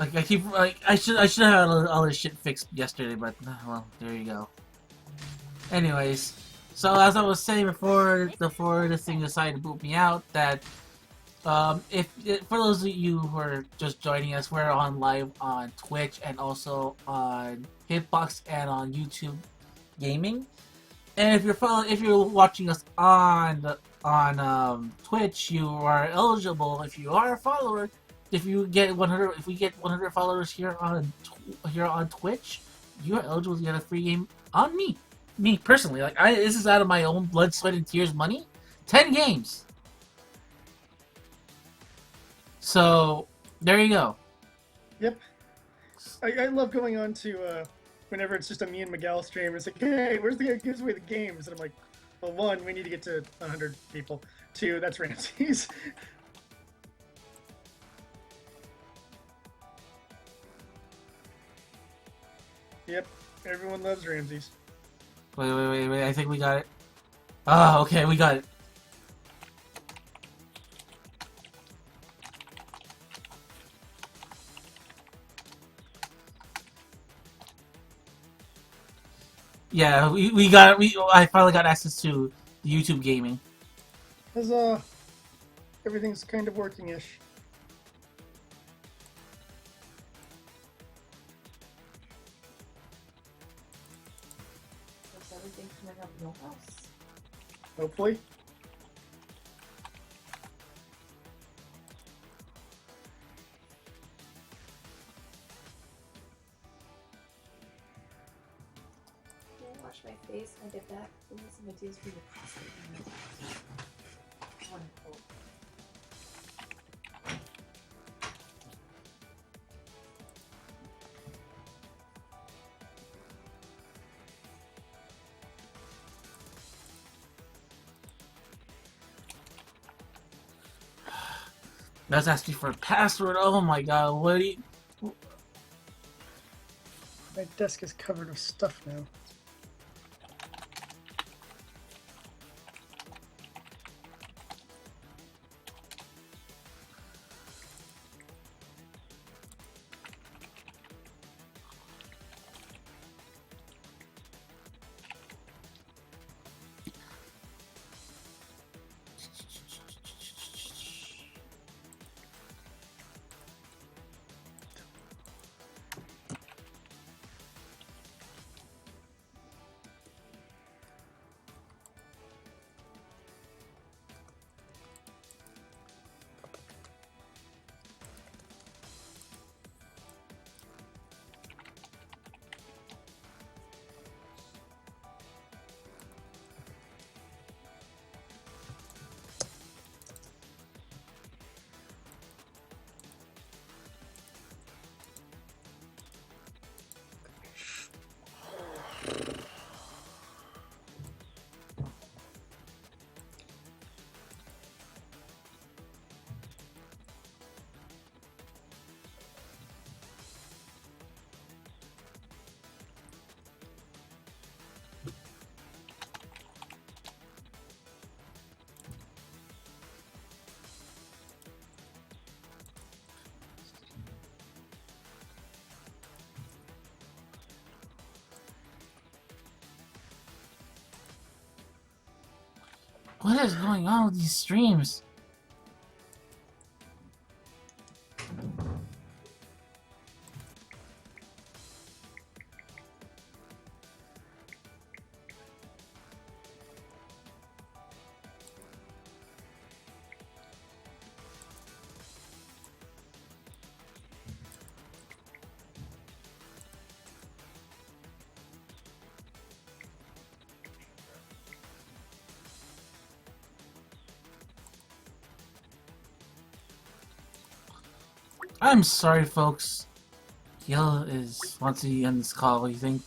Like I keep like I should have had all this shit fixed yesterday, but well, there you go. Anyways, so as I was saying before this thing decided to boot me out, that if for those of you who are just joining us, we're on live on Twitch and also on Hitbox and on YouTube Gaming. And if you're watching us on Twitch, you are eligible if you are a follower. If you get 100, if we get 100 followers here on Twitch, you are eligible to get a free game on me. Me personally, like this is out of my own blood, sweat, and tears money. 10 games. So there you go. Yep. I love going on to whenever it's just a me and Miguel stream. It's like, hey, where's the guy who gives away the games? And I'm like, well, one, we need to get to 100 people. Two, that's Ramses. Yep, everyone loves Ramses. Wait. I think we got it. Oh, okay, we got it. Yeah, we got I finally got access to the YouTube gaming. Huzzah! Everything's kind of working-ish. How's everything coming up in your house? Hopefully. Can I wash my face when I get back? I need some ideas for your prostate. Wonderful. That's asking for a password. Oh my god, what do you... My desk is covered with stuff now. What is going on with these streams? I'm sorry, folks. Yellow is wants to end this call. What do you think?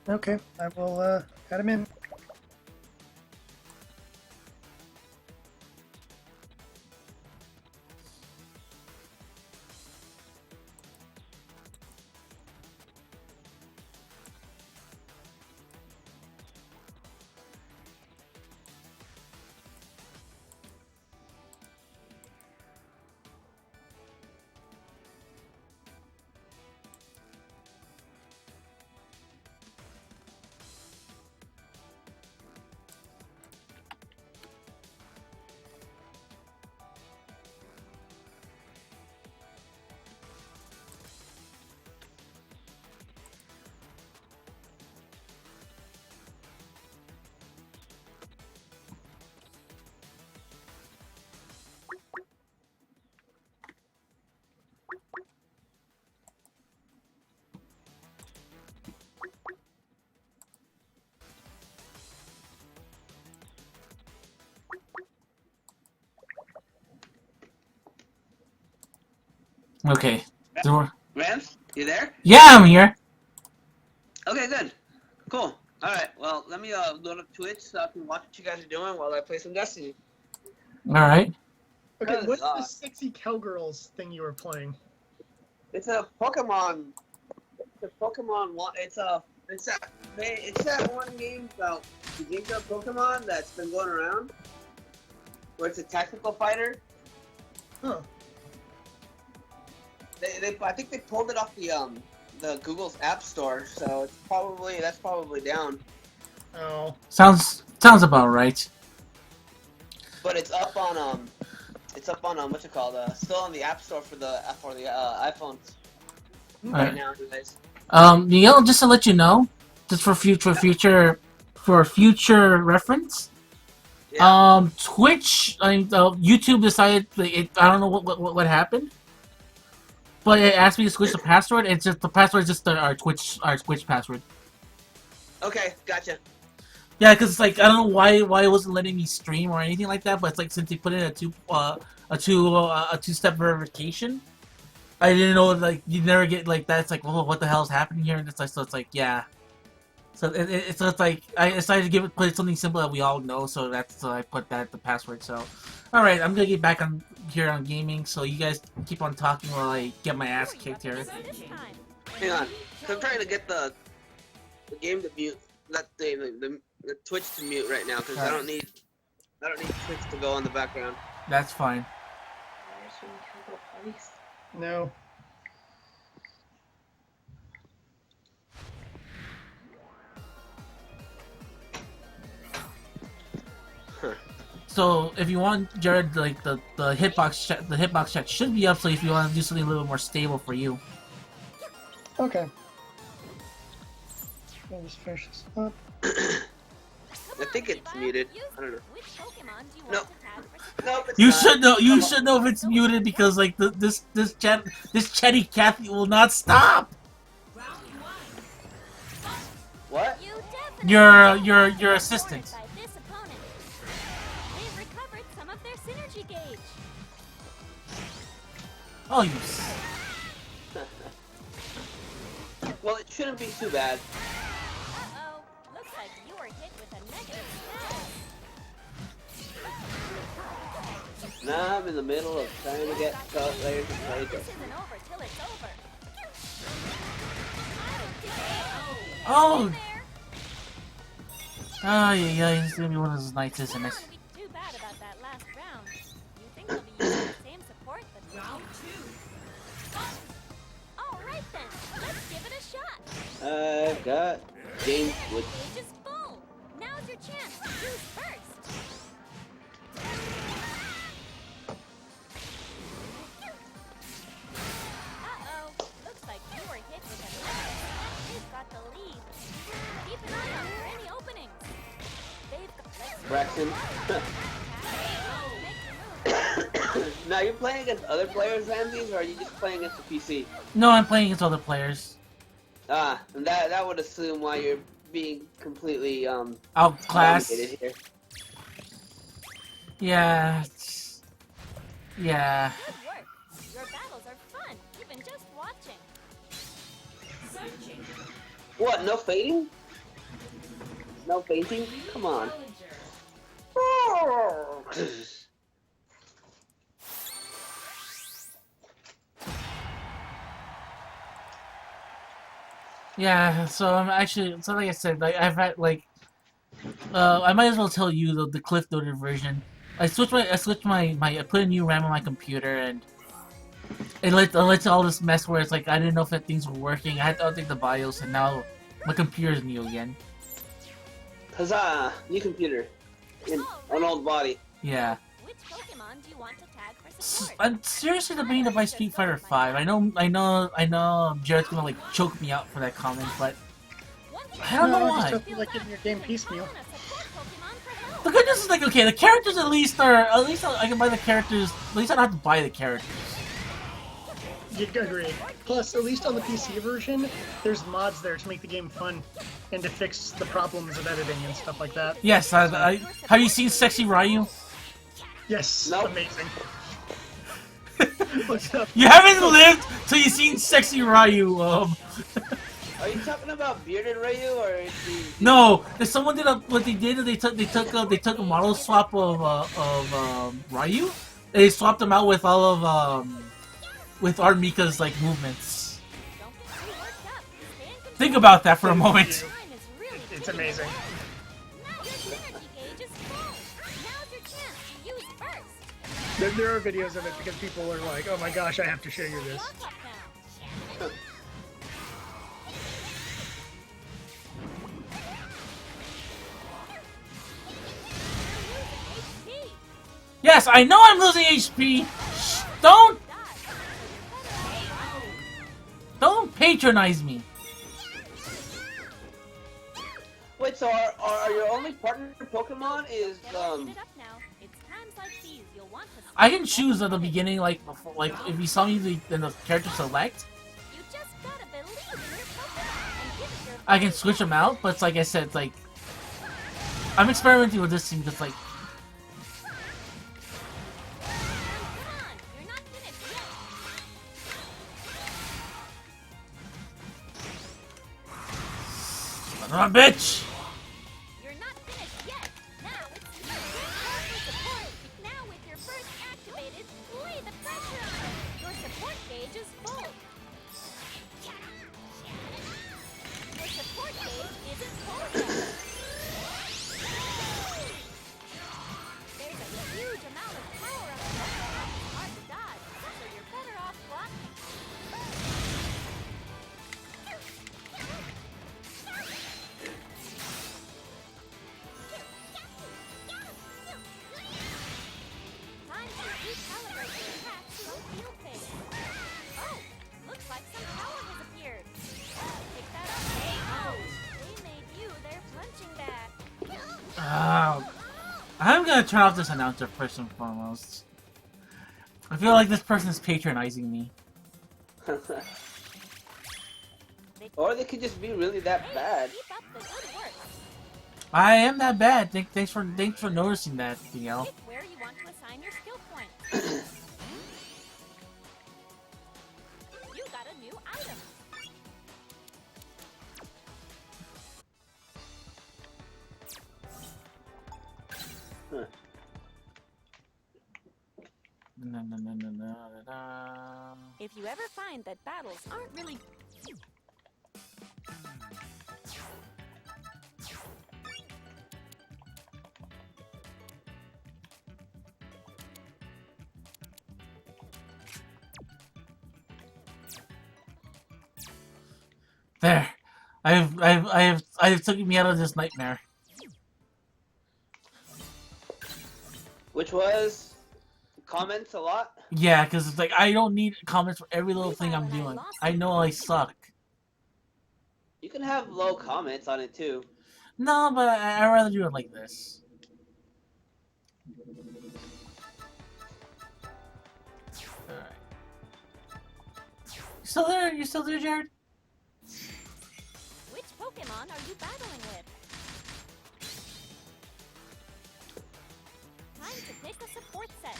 Okay, I will add him in. Okay. So Rams, you there? yeah, I'm here. Okay, good. Cool. Alright, well, let me load up Twitch so I can watch what you guys are doing while I play some Destiny. All right. Okay, Cause, what's the sexy cowgirls thing you were playing? it's a Pokemon. It's that one game about the Ginka Pokemon that's been going around, where it's a tactical fighter. Huh. I think they pulled it off the Google's App Store, so that's probably down. Oh. Sounds about right. But it's up on what's it called? Still on the App Store for the iPhones right now, anyways. Miguel, just to let you know, just for future reference. Yeah. Twitch, YouTube decided I don't know what happened, but it asked me to switch the password. It's just the password is just our Twitch password. Okay, gotcha. Yeah, because it's like I don't know why it wasn't letting me stream or anything like that, but it's like since they put in a two-step verification, I didn't know like you never get like that. It's like, well, what the hell is happening here? And it's like, so it's like, yeah. So it's like I decided to put something simple that we all know. So I put that the password. So, all right, I'm gonna get back on here on gaming. So you guys keep on talking while I get my ass kicked here. Hang on. So I'm trying to get the game to mute. Not the Twitch to mute right now because I don't need Twitch to go on the background. That's fine. No. So if you want, Jared, like the hitbox check should be up. So if you want to do something a little more stable for you. Okay. Let me just finish this up. I think it's muted. I don't know. No. Nope, it's You not. should know. You should know if it's muted because like this chatty Cathy will not stop. What? Your assistant. Oh, you. Well, it shouldn't be too bad. Uh-oh. Looks like you were hit with a negative stat. Now I'm in the middle of trying to get players to play This this. isn't over till it's over. Oh. There. Oh yeah, it's gonna be one of those nights, isn't it? Don't wanna be too bad about that last round. You think they'll be using the same support, but round 2. All right then, let's give it a shot. I've got James with. Stage is full. Now's your chance to choose first. Uh-oh. Looks like you were hit with a negative. They've got the lead. Keep an eye out for any openings. They've got. Let's Braxton. Now you're playing against other players, Ramses, or are you just playing against the PC? No, I'm playing against other players. Ah, and that would assume why you're being completely Outclassed. dominated here. Yeah. Yeah. Good work. Your battles are fun, even just watching. What? No fading? No fainting? Come on. Yeah, so I'm actually, so like I said, like I've had like, I might as well tell you the cliff noted version. I put a new RAM on my computer and it lets all this mess where it's like I didn't know if things were working. I had to update the BIOS and now my computer's new again. Huzzah! New computer. In an old body. Yeah. Which Pokemon do you want to tag for support? I'm seriously debating to buy Street Fighter 5. I know Jared's gonna like choke me out for that comment, but I don't know No, I why. just don't feel like getting your game piecemeal. The good news is like okay, the characters at least I can buy the characters. At least I don't have to buy the characters. You agree. Plus, at least on the PC version, there's mods there to make the game fun and to fix the problems of editing and stuff like that. Yes, have you seen Sexy Ryu? Yes, Nope. amazing. What's up? You haven't lived till you've seen sexy Ryu. Are you talking about bearded Ryu or No, if someone did what they did. They took a model swap of Ryu. They swapped them out with all of with Art Mika's like movements. Don't get too worked up. Stay in control. Think about that for a moment. Time is really It's ticking. amazing. Now your energy gauge is full. Now's your chance to use burst. There are videos of it because people are like, "Oh my gosh, I have to show you this." Lock up now. HP. Yes, I know I'm losing HP. Shh, don't patronize me. Wait, so are your only partner Pokemon is Get all heated up now. It's times like these you'll want to. I can choose at the beginning, like before, like if you saw me in the character select, You just gotta believe in your Pokemon and give it your. I can switch them out. But it's like I said, it's like I'm experimenting with this thing because like Come on, you're not finished yet. son of a bitch. You're not finished yet. Now it's your turn for support. Now with your burst activated, lay the pressure on it. Your support gauge is full. Your support gauge isn't full yet. There's a huge amount of power up there. It's hard to dodge, so you're better off blocking. Time to recalibrate your attacks from field phase. Oh, looks like some power has appeared. Pick that up. Oh, they made you their punching bag. I'm gonna turn off this announcer first and foremost. I feel like this person is patronizing me. or they could just be really that Hey, bad. keep up the good work. I am that bad. Thanks for noticing that, DL. Pick where you want to assign your skill point. You got a new item. Huh. If you ever find that battles aren't really There, I've taken me out of this nightmare. Which was comments a lot. Yeah, because it's like I don't need comments for every little thing I'm doing. I know I suck. You can have low comments on it too. No, but I'd rather do it like this. Alright. You still there? You still there, Jared? which Pokemon are you battling with? Time to pick a support set.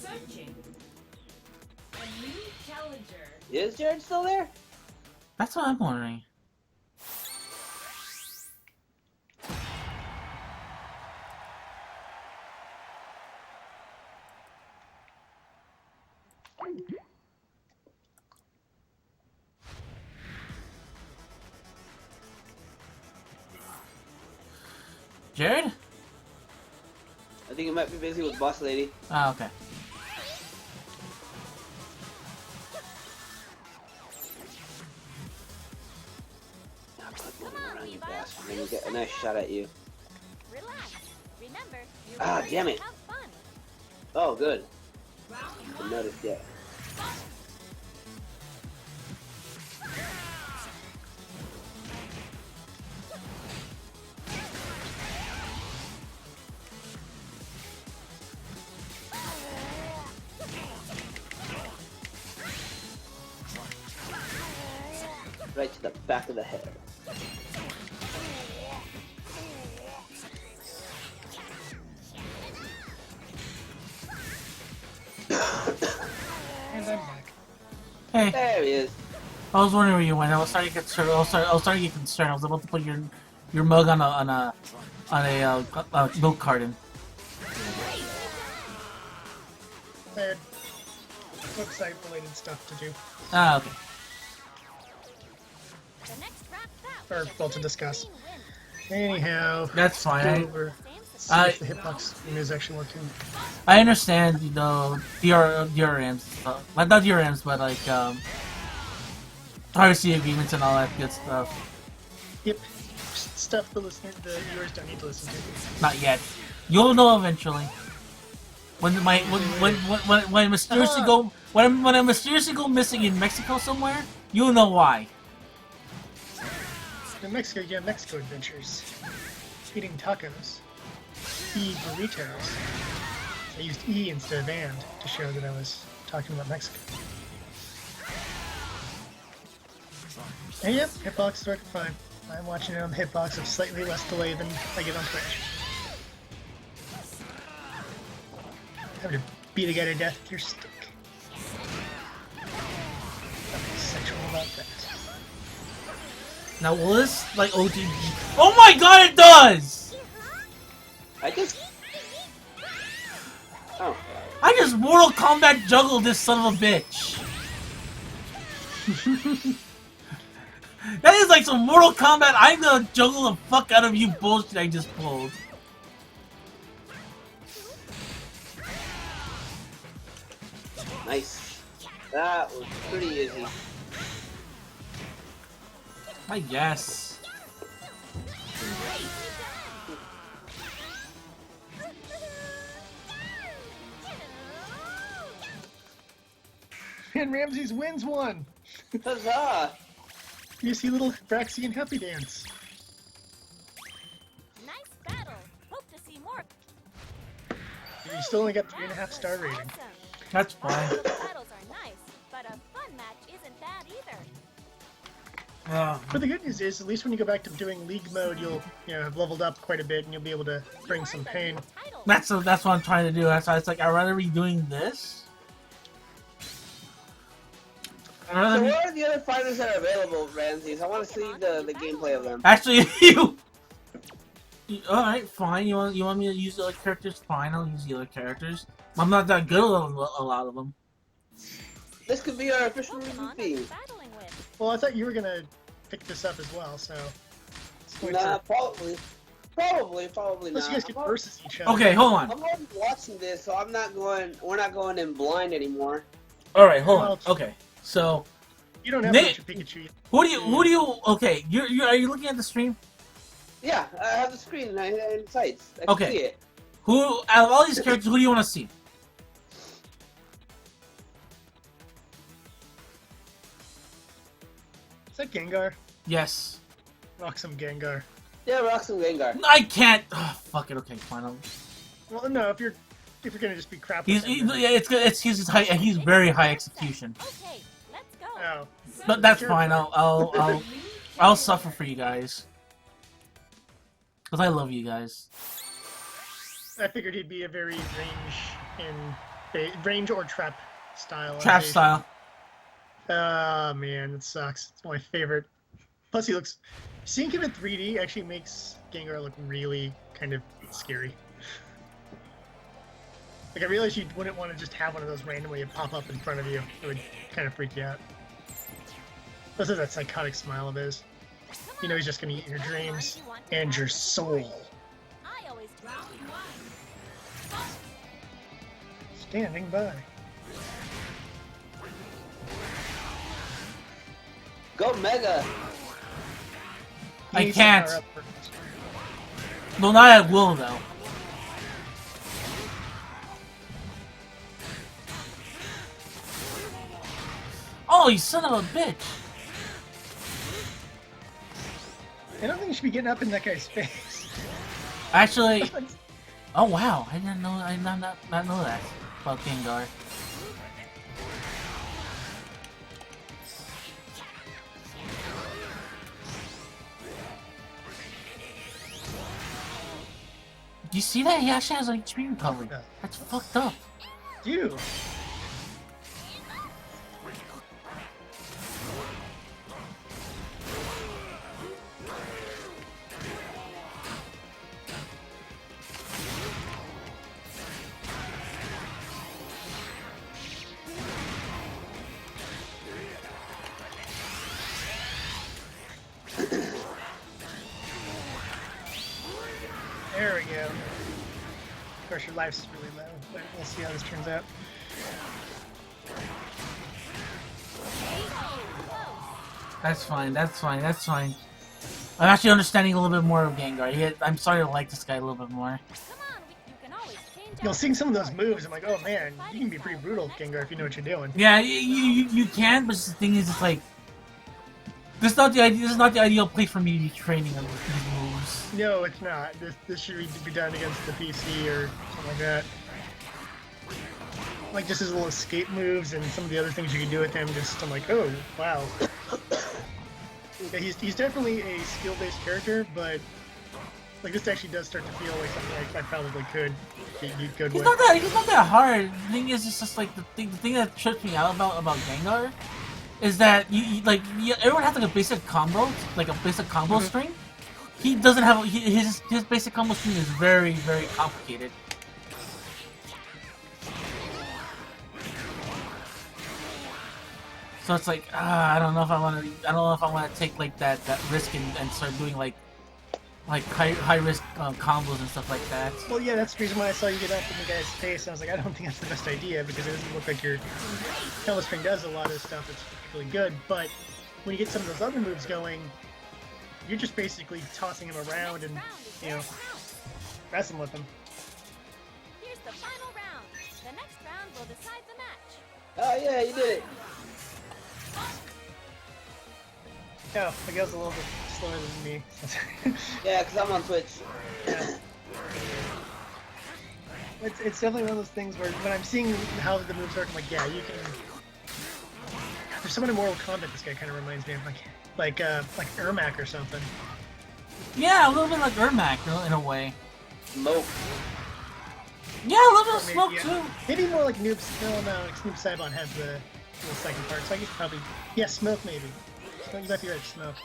Searching. A new challenger. Is Jared still there? That's what I'm wondering. Jared? I think he might be busy with Boss Lady. Oh, okay. I'll put one around you, bastard. Let me get a nice shot at you. Relax. Remember, you're Ah, here damn to it. have fun. Oh, good. Round I noticed yet. Right to the back of the head. I'm back. Hey, There he is. I was wondering where you went. I was starting to get concerned. I was starting to get concerned. I was about to put your mug on a milk carton. I had website-related stuff to do, Ah, okay. The next rap or well, to discuss. wins. Anyhow, That's fine. go I, over. See I- if the hitbox thing is actually working. I understand, you know, DRMs, like not DRMs, but like RC agreements and all that good stuff. Yep, stuff the viewers don't need to listen to. Not yet. You'll know eventually. When I mysteriously go when I mysteriously go missing in Mexico somewhere, you'll know why. In Mexico, you have Mexico adventures. Eating tacos. Burritos. I used E instead of and to show that I was talking about Mexico. And yep, hitbox is working fine. I'm watching it on the hitbox with slightly less delay than I get on Twitch. Having to beat a guy to death with your stick. Nothing sexual about that. Now will this like OTG? Oh my god, it does! I just. Oh. I just Mortal Kombat juggled this son of a bitch. That is like some Mortal Kombat. I'm gonna juggle the fuck out of you bullshit I just pulled. Nice. That was pretty easy. I guess. And Ramses wins one! Huzzah! You see little Braxian happy dance. Nice battle. Hope to see more. You still only got 3.5 star rating. Awesome. That's fine. Battles are nice, but a fun match isn't bad either. But the good news is, at least when you go back to doing League mode, you'll have leveled up quite a bit, and you'll be able to bring some pain. That's what I'm trying to do. That's why it's like I'd rather be doing this. I'd rather So be... what are the other fighters that are available, Ramses? I want to see the gameplay of them. Actually, you. All right, fine. You want me to use the other characters? Fine, I'll use the other characters. I'm not that good at a lot of them. This could be our official Pokemon review are you theme. battling with? Well, I thought you were gonna pick this up as well, so it's going Nah, to, probably unless not. you guys get versus each other. Okay, hold on. I'm already watching this, so I'm not going. We're not going in blind anymore. All right, hold on. Okay, so You don't have Nate- much of Pikachu yet. who do you? Okay, are you looking at the stream? Yeah, I have the screen and sights. I can Okay. see it. Who out of all these characters, who do you want to see? Is that Gengar? Yes. Rock some Gengar. Yeah, rock some Gengar. I can't. Oh, fuck it. Okay, fine. Well, no, if you're gonna just be crap. He's with him, yeah, it's good. He's high. He's very high execution. Okay, let's go. Oh, But that's fine. I'll suffer for you guys. Cause I love you guys. I figured he'd be a very range or trap style. Trap style. Oh man, it sucks. It's my favorite. Plus, he looks. Seeing him in 3D actually makes Gengar look really kind of scary. Like, I realized you wouldn't want to just have one of those randomly pop up in front of you. It would kind of freak you out. Plus, there's that psychotic smile of his. You know he's just gonna eat your dreams and your soul. I always Round one. Standing by. Go Mega. I He needs to can't. power up for- No, not at will though. Oh, you son of a bitch! I don't think you should be getting up in that guy's face. Actually, oh wow, I didn't know. I did not know that about Gengar. Do you see that? He actually has like HP recovery. That's fucked up. You. course, your life's really low, but we'll see how this turns out. That's fine. That's fine. That's fine. I'm actually understanding a little bit more of Gengar. I'm starting to like this guy a little bit more. Come on, you can always change You know, our seeing some of those course. moves, I'm like, oh man, you can be pretty brutal, Gengar, if you know what you're doing. Yeah, you can, but the thing is, it's like this is not the ideal place for me to be training on these moves. No, it's not. This should be done against the PC or something like that. Like just his little escape moves and some of the other things you can do with him. Just I'm like, oh wow. Yeah, he's definitely a skill-based character, but like this actually does start to feel like something I probably could get good He's with. not that hard. The thing is, it's just like the thing that trips me out about Gengar is that everyone has like a basic combo, like a basic combo string. He doesn't have his basic combo string is very complicated. So it's like I don't know if I want to take like that risk and start doing like high risk combos and stuff like that. Well, yeah, that's the reason why I saw you get up in the guy's face, and I was like, I don't think that's the best idea because it doesn't look like your Hello String does a lot of stuff that's really good. But when you get some of those other moves going, you're just basically tossing him around and messing with him. Here's the final round. The next round will decide the match. Oh yeah, you did it. Oh, Miguel's a little bit slower than me. Yeah, because I'm on Twitch. Yeah. It's definitely one of those things where when I'm seeing how the moves work, I'm like, yeah, you can. There's someone in Mortal Kombat this guy kind of reminds me of, like Ermac or something. Yeah, a little bit like Ermac in a way. Smoke. Yeah, a little bit of Maybe, smoke yeah. too. Maybe more like Noob. No, like Snoop Saibon has the second part, so I guess probably Smoke maybe. You might be right, Smoke.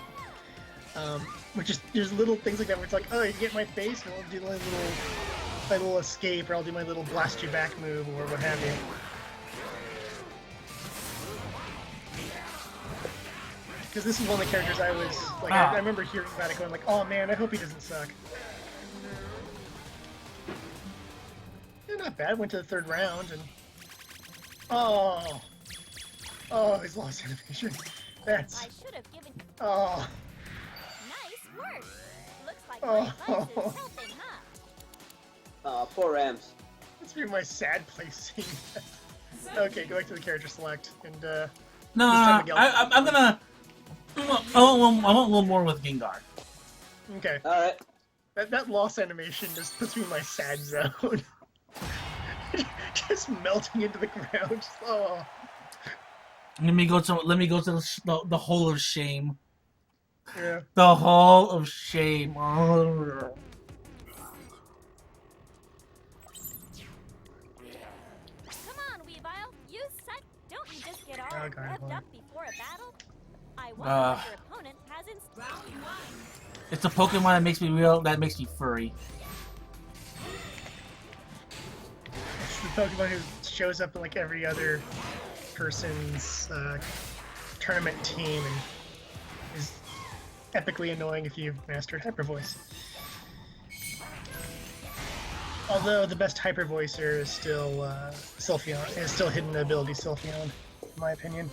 Which is there's little things like that where it's like, oh, you get my face, and I'll do my little escape, or I'll do my little blast you back move, or what have you. Because this is one of the characters I was like, I remember hearing about it, going like, oh man, I hope he doesn't suck. Yeah, not bad. Went to the third round, and oh, he's lost animation. I That's should have given oh. nice work. Looks like Oh. my advice is helping, huh? Poor Rams. That's be my sad place seeing that. Okay, go back to the character select, and No, time Miguel- I'm gonna. I want a little more with Gengar. okay. All right. That loss animation just puts me in my sad zone. Just melting into the ground. Just, oh. Let me go to the hole of shame. Yeah. The hall of shame. Oh. Come on, Weavile. Use set. Don't you just get all Oh, God, revved hold on. up before a battle? I wonder what your opponent has in Round one. It's a Pokemon that makes me furry. It's the Pokemon who shows up in like every other person's tournament team and is epically annoying if you've mastered Hyper Voice. Although the best Hyper Voicer is still Sylphion, is still hidden ability Sylphion, in my opinion.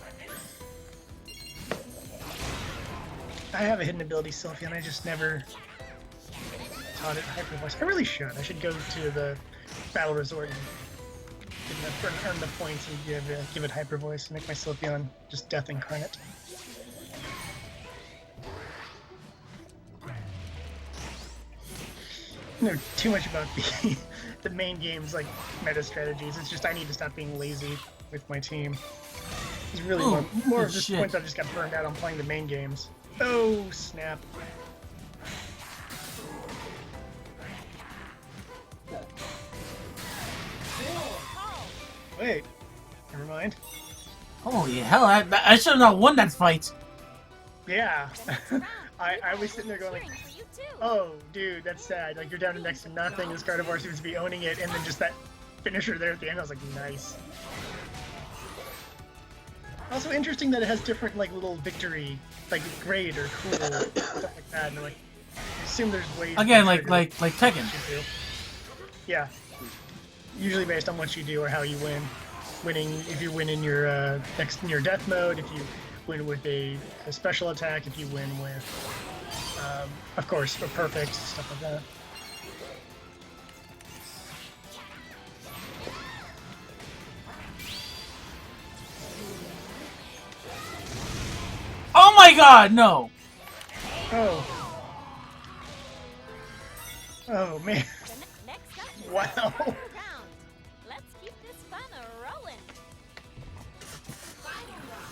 I have a hidden ability Sylphion, I just never taught it Hyper Voice. I really should. I should go to the Battle Resort and earn the points and give it Hyper Voice and make my Sylphion just Death Incarnate. No, too much about the main game's like meta strategies. It's just I need to stop being lazy with my team. It's really Ooh, more good of just shit. points I just got burned out on playing the main games. Oh snap! Wait, never mind. Holy hell! I should have not won that fight. Yeah, the next round. I was sitting there going like, Cheering for you too. oh dude, that's sad. Like you're down to next to nothing. This Gardevoir seems to be owning it, and then just that finisher there at the end. I was like, nice. Also interesting that it has different like little victory, like great or cool stuff like that. And like, I assume there's ways. Again, to like trigger Tekken. it too. Yeah. usually based on what you do or how you win. Winning if you win in your in your death mode, if you win with a special attack, if you win with, of course, a perfect stuff like that. Oh my god, no! Oh. Oh man. Next up is Wow. the final round. Let's keep this fun rolling.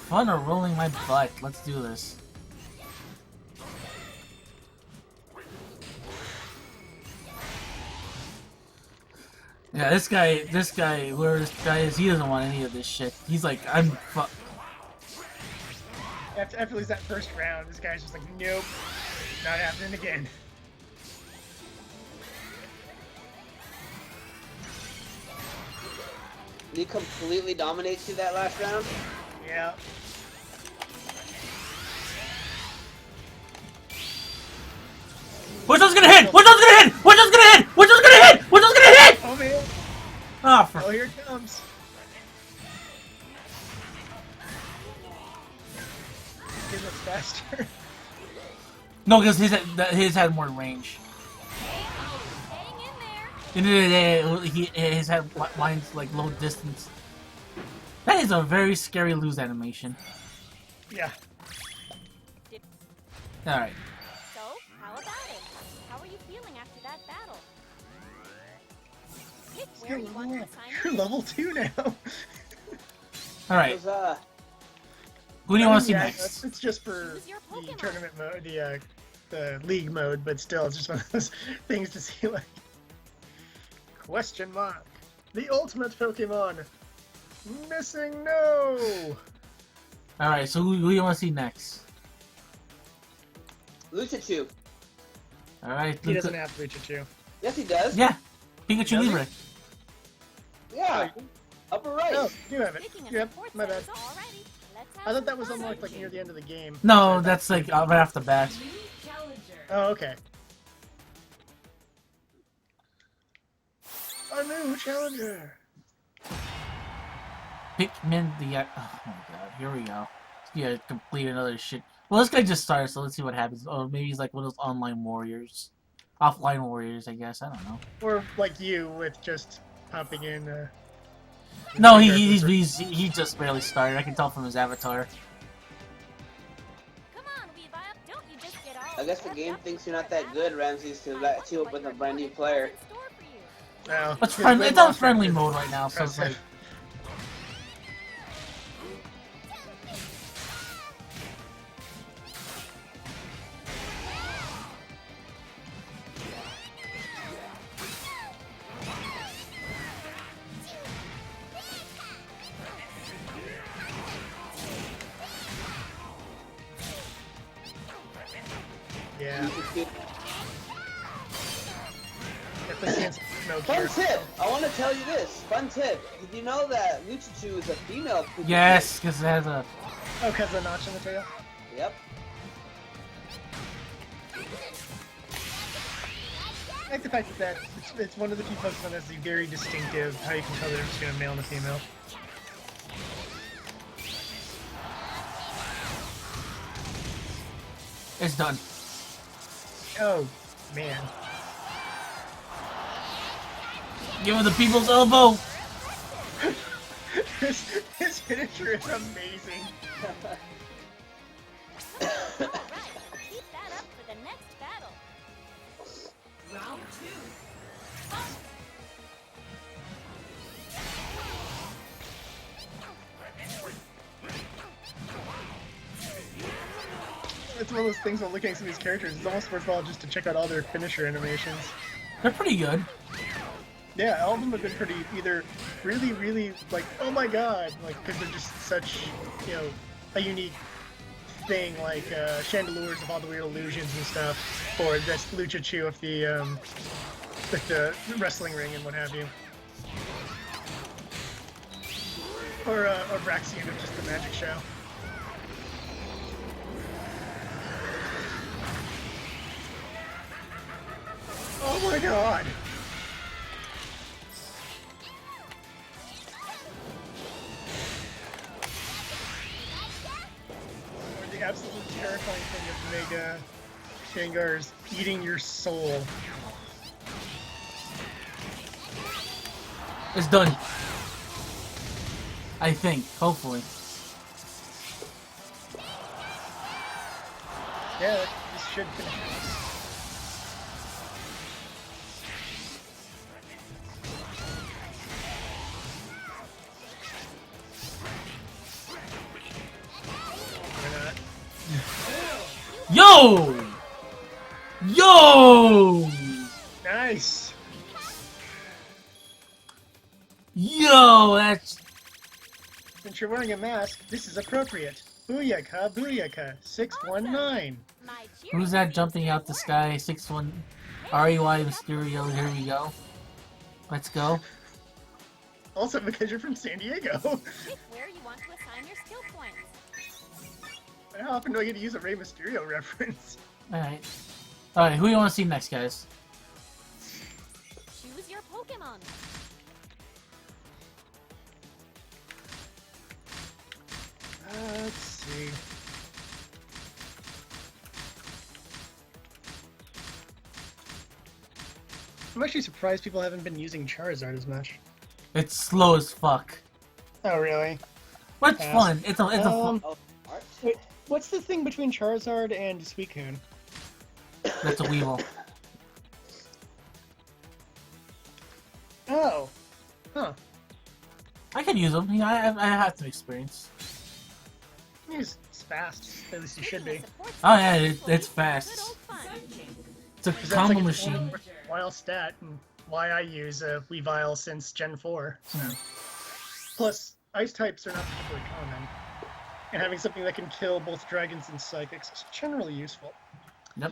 Fun or rolling my butt. Let's do this. Yeah, this guy, whoever this guy is, he doesn't want any of this shit. He's like, After that first round, this guy's just like, nope, not happening again. He completely dominates you that last round. Yeah. Which one's gonna hit? Which one's gonna hit? Which one's gonna hit? Which one's gonna hit? Which one's gonna hit? Oh man. Ah, for Oh, here it comes. His looks faster. no, because his had more range. Hang in there. In the day, his had mine's like low distance. That is a very scary lose animation. Yeah. All right. So, how about it? How are you feeling after that battle? Pick where you want your You're assignment. level 2 now. All right. Because, Who do you want to see Yeah, next? It's just for Choose your the Pokemon. tournament mode, the league mode, but still, it's just one of those things to see like. Question mark. The ultimate Pokemon. Missing no. All right. So who do you want to see next? Luchachu. All right. He doesn't have Pikachu. Yes, he does. Yeah. Pikachu Does he? Libre. Yeah. Upper right. Oh, you have it. Speaking of Yep, support my bad. service already, let's have I thought some that was fun. unlocked like near the end of the game. No, that's like right off the bat. New challenger. Oh, okay. A new challenger. Pikmin the. Oh my god. Here we go. Yeah, complete another shit. Well, this guy just started, so let's see what happens. Oh, maybe he's like one of those online warriors, offline warriors, I guess. I don't know. Or like you with just popping in. No, he just barely started. I can tell from his avatar. Come on, Weavile. Don't you just get all I guess the revved game up thinks and you're not that good, Ramses, to let you up with a brand new player. No. It's friendly. It's on friendly mode right now, so it's like. Yeah. If the chance no Fun cure. tip! I want to tell you this. Fun tip. Did you know that Luchachu is a female Pikachu? Yes, because it has a. Oh, because the notch in the tail? Yep. I like the fact that it's one of the few Pokemon that's very distinctive, how you can tell they're between a male and a female. It's done. Oh, man. Give him the people's elbow. His finisher is amazing. Alright, keep that up for the next battle. Round 2. It's one of those things when looking at some of these characters, it's almost worthwhile just to check out all their finisher animations. They're pretty good. Yeah, all of them have been pretty, either really, really, like, oh my god, like, because they're just such, you know, a unique thing, like, Chandelures of all the weird illusions and stuff, or this Luchachu of the wrestling ring and what have you. Or Braxian of just the magic show. Oh my god! absolute terrifying thing of Mega Gengar's eating your soul. It's done. I think. Hopefully. Yeah, this should finish it. Why not? Yo! Yo! Nice! Yo! That's... Since you're wearing a mask, this is appropriate. Booyaka, booyaka, 619. My Who's that jumping out the sky? 6-1... REY Mysterio, here we go. Let's go. Also because you're from San Diego. Pick where you want to assign your skill points. How often do I get to use a Rey Mysterio reference? Alright. Alright, who do you want to see next, guys? Choose your Pokemon. Let's see. I'm actually surprised people haven't been using Charizard as much. It's slow as fuck. Oh, really? But it's Pass. fun. It's a fun... Oh, art? Wait, what's the thing between Charizard and Suicune? That's a Weevil. Oh. Huh. I can use them. You know, I have some experience. He's fast. At least he should be. Oh yeah, it's fast. Good old fun. It's a Because combo it's machine. a wild stat, and why I use a Weavile since Gen 4. So. Plus, ice types are not particularly common. And having something that can kill both dragons and psychics is generally useful. Yep.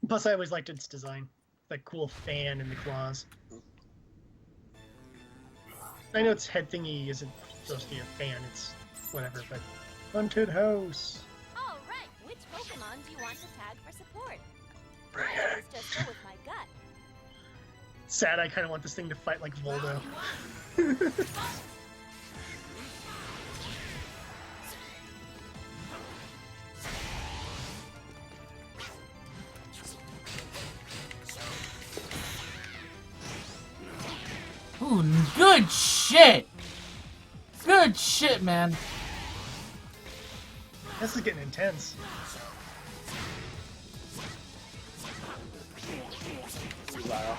Plus, I always liked its design. That cool fan in the claws. I know its head thingy isn't supposed to be a fan, it's whatever, but... Haunted House! All right, which Pokemon do you want to tag for support? I always just go with my gut. Sad, I kind of want this thing to fight like Voldo. Ooh, good shit! Good shit, man. This is getting intense. Wow.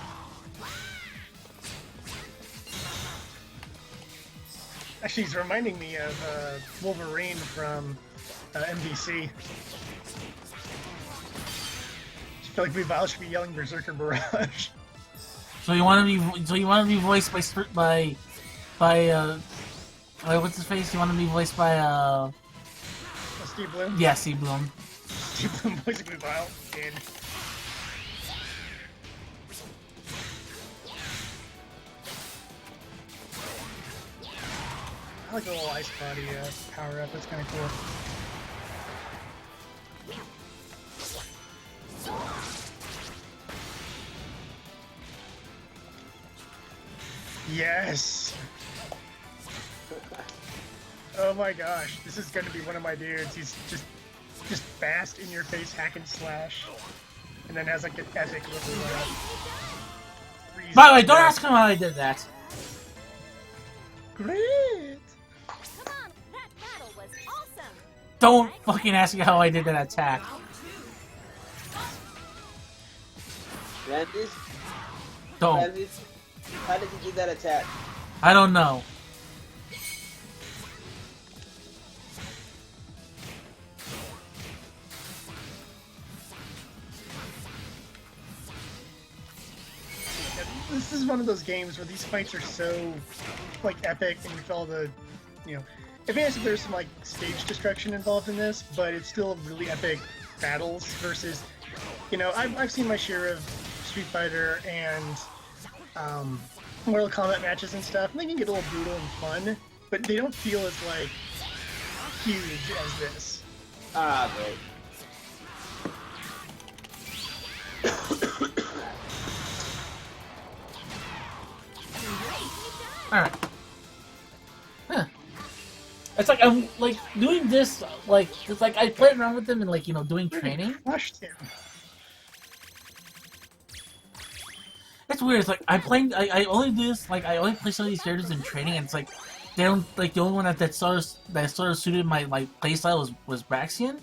Actually, he's reminding me of Wolverine from MDC. I feel like Weavile should be yelling Berserker Barrage. So you want to be voiced by what's his face? You want to be voiced by Steve Bloom? yeah, Steve Bloom. Steve Bloom voicing Weavile. In. I like the little ice body power up. That's kind of cool. Yes! Oh my gosh, this is gonna be one of my dudes. He's just fast in your face hack and slash. And then has like an epic little By the way, don't ask him how I did that. Great! Come on, that battle was awesome. Don't fucking ask me how I did that attack. Randy? Don't. Randy? How did you do that attack? I don't know. This is one of those games where these fights are so, like, epic and with all the, you know, advantage there's some, like, stage destruction involved in this, but it's still really epic battles versus, you know, I've seen my share of Street Fighter and, Mortal Kombat matches and stuff, and they can get a little brutal and fun, but they don't feel as, like, huge as this. Ah, great. Alright. Huh. It's like I'm like doing this like it's like I played around with them and like doing training. Crushed him. It's weird. It's like I only do this like I only play some of these characters in training, and it's like they don't like the only one that sort of suited my playstyle was Braxian.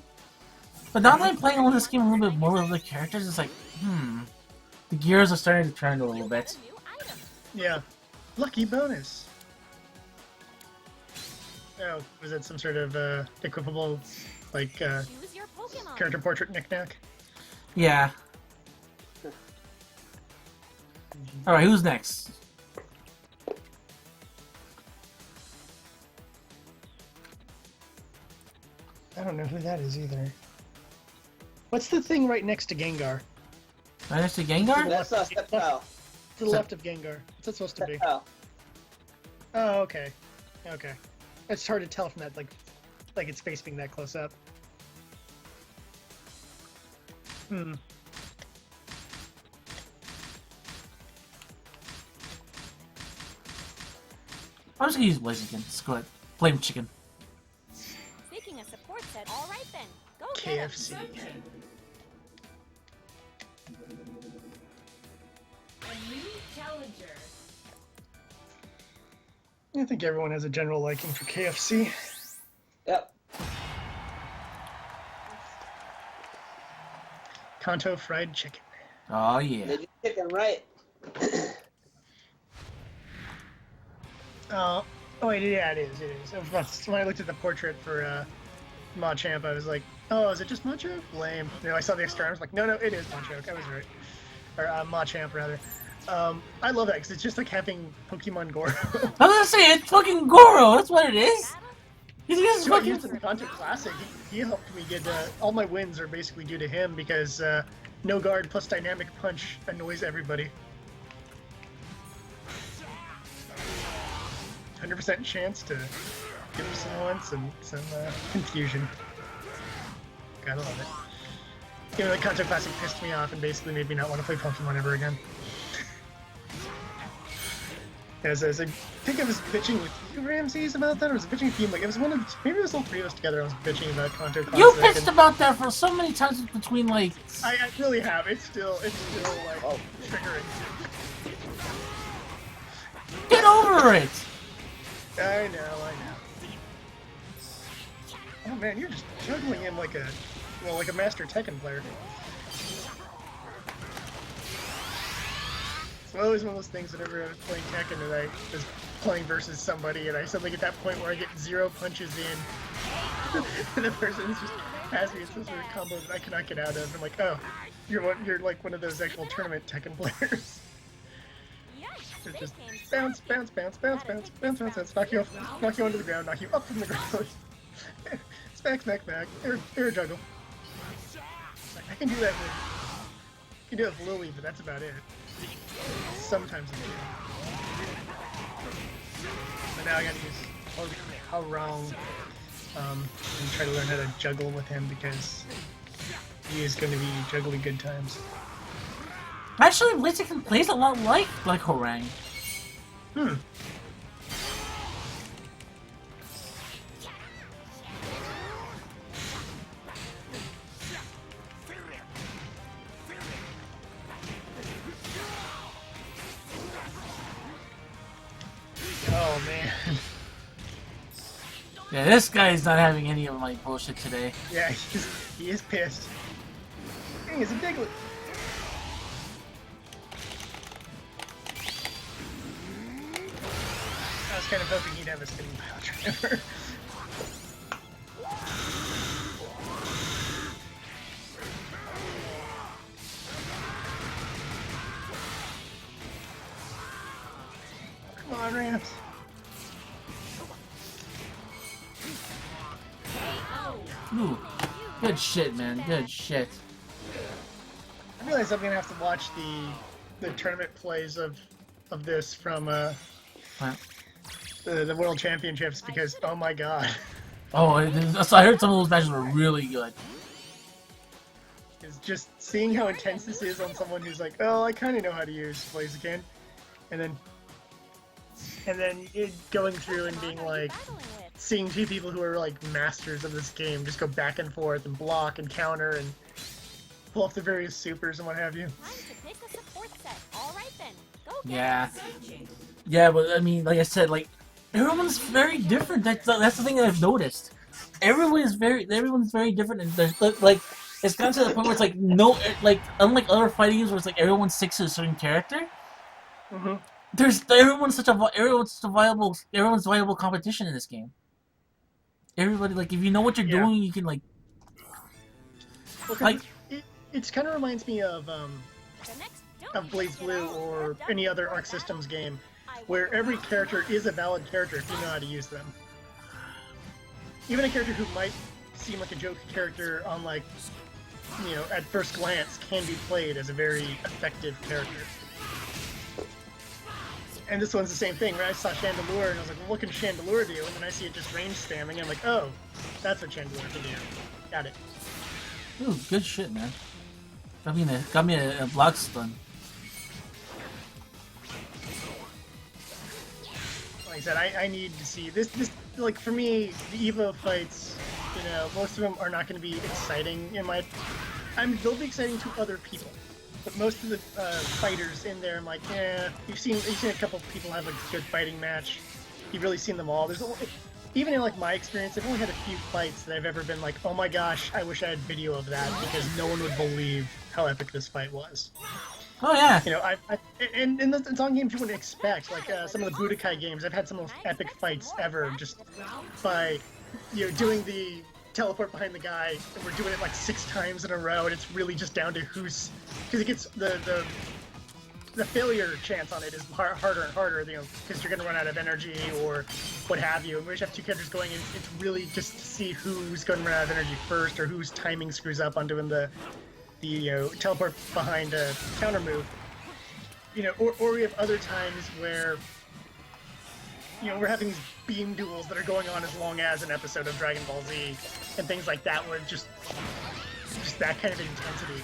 But now that I'm playing on this game a little bit more with other characters, it's like the gears are starting to turn a little bit. New item. Yeah. Lucky bonus. Oh, was it some sort of equipable, like, Choose your Pokemon. character portrait knickknack? Yeah. All right, who's next? I don't know who that is either. What's the thing right next to Gengar? Right next to Gengar? That's Steptow. To the left of Gengar. What's that supposed to be? Steptow. Oh, okay. Okay. It's hard to tell from that, like its face being that close up. Hmm. I'm just gonna use Blaziken. Screw it. Flame Chicken. Seeking a support set. All right then. Go KFC. A new challenger. I think everyone has a general liking for KFC. Yep. Kanto fried chicken. Oh yeah. Did you chicken right? Oh, wait, yeah, it is. It is. When I looked at the portrait for Machamp, I was like, oh, is it just Machamp? Lame. I saw the extra arm, I was like, no, it is Machamp. I was right. Or Machamp, rather. I love that, because it's just like having Pokemon Goro. I was gonna say it's fucking Goro. That's what it is. He's just So I fucking. used in the Kanto Classic. He helped me get all my wins are basically due to him because no guard plus dynamic punch annoys everybody. 100% chance to give him some once and some confusion. Gotta love it. The Kanto Classic pissed me off and basically made me not want to play Pokemon ever again. As I think I was bitching with you, Ramses, about that, or was it bitching with you? Like, it was maybe it was all three of us together. I was bitching about Kanto Classic. You pitched about that for so many times between like. I really have. It's still like triggering. Get over it. I know. Oh man, you're just juggling him like a master Tekken player. It's always one of those things whenever I was playing Tekken and I was playing versus somebody and I suddenly get that point where I get 0 punches in and the person's just has me in some sort of combo that I cannot get out of. I'm like, oh, you're like one of those actual tournament Tekken players. It's just bounce, knock you onto the ground, knock you up from the ground. Smack, air juggle. I can do that with Lily, but that's about it. Sometimes I do. But now I gotta use how wrong and try to learn how to juggle with him because he is going to be juggling good times. Actually, Blaziken plays a lot like Horang. Hmm. Oh man. Yeah, this guy's not having any of my bullshit today. Yeah, he is pissed. Dang, it's a Diglett. I was kind of hoping he'd have a spinning pile driver. Come on, Rams. Ooh, good shit, man. Good shit. I realize I'm gonna have to watch the tournament plays of this from What? the World Championships because oh my god, Oh, so I heard some of those matches were really good. it's just seeing how intense this is on someone who's like, oh, I kind of know how to use Blaziken, and then and then going through and being like, seeing two people who are like masters of this game just go back and forth and block and counter and pull off the various supers and what have you. Time to pick a support set. All right then. Go get Yeah. Searching. Yeah, but I mean, like I said, like everyone's very different. That's the thing that I've noticed. Everyone's very different, and there's like it's gotten to the point where it's like no, like unlike other fighting games where it's like everyone sticks to a certain character. Mm-hmm. Everyone's such a viable competition in this game. Everybody, like, if you know what you're Yeah. doing, you can like Well, 'cause Like- it kind of reminds me of the next Blaze Blue or any other Arc Systems game, where every character is a valid character if you know how to use them. Even a character who might seem like a joke character on like, you know, at first glance can be played as a very effective character. And this one's the same thing, right? I saw Chandelure and I was like, well, what can Chandelure do? And then I see it just range spamming and I'm like, oh, that's what Chandelure can do. Got it. ooh, good shit, man. Got me a block stun. Like I said, I need to see this like for me, the Evo fights, you know, most of them are not going to be exciting in my. They'll be exciting to other people, but most of the fighters in there, I'm like, yeah, you've seen a couple of people have a good fighting match. You've really seen them all. There's only, even in like my experience, I've only had a few fights that I've ever been like, oh my gosh, I wish I had video of that because no one would believe how epic this fight was. Oh yeah. You know, and it's on games you wouldn't expect. Like some of the Budokai games, I've had some of the most epic fights ever just by, you know, doing the teleport behind the guy, and we're doing it like 6 times in a row, and it's really just down to who's, because it gets the failure chance on it is harder and harder, you know, because you're gonna run out of energy or what have you. And we just have 2 characters going in. It's really just to see who's going to run out of energy first, or whose timing screws up on doing the you know, teleport behind a counter move. You know, or we have other times where, you know, we're having these beam duels that are going on as long as an episode of Dragon Ball Z and things like that, where just that kind of intensity.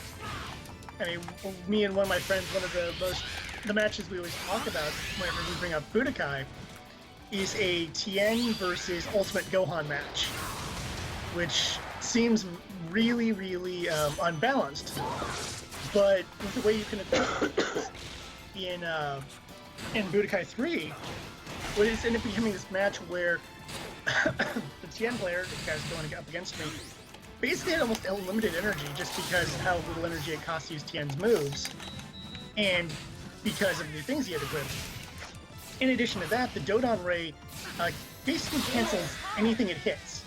I mean, me and one of my friends, one of the matches we always talk about whenever we bring up Budokai is a Tien versus Ultimate Gohan match, which seems really, really unbalanced. But with the way you can attack in Budokai 3, what is ended up becoming this match where the Tien player, the guy's going up against me, basically had almost unlimited energy just because how little energy it costs to use Tien's moves, and because of the things he had equipped. In addition to that, the Dodon Ray basically cancels anything it hits.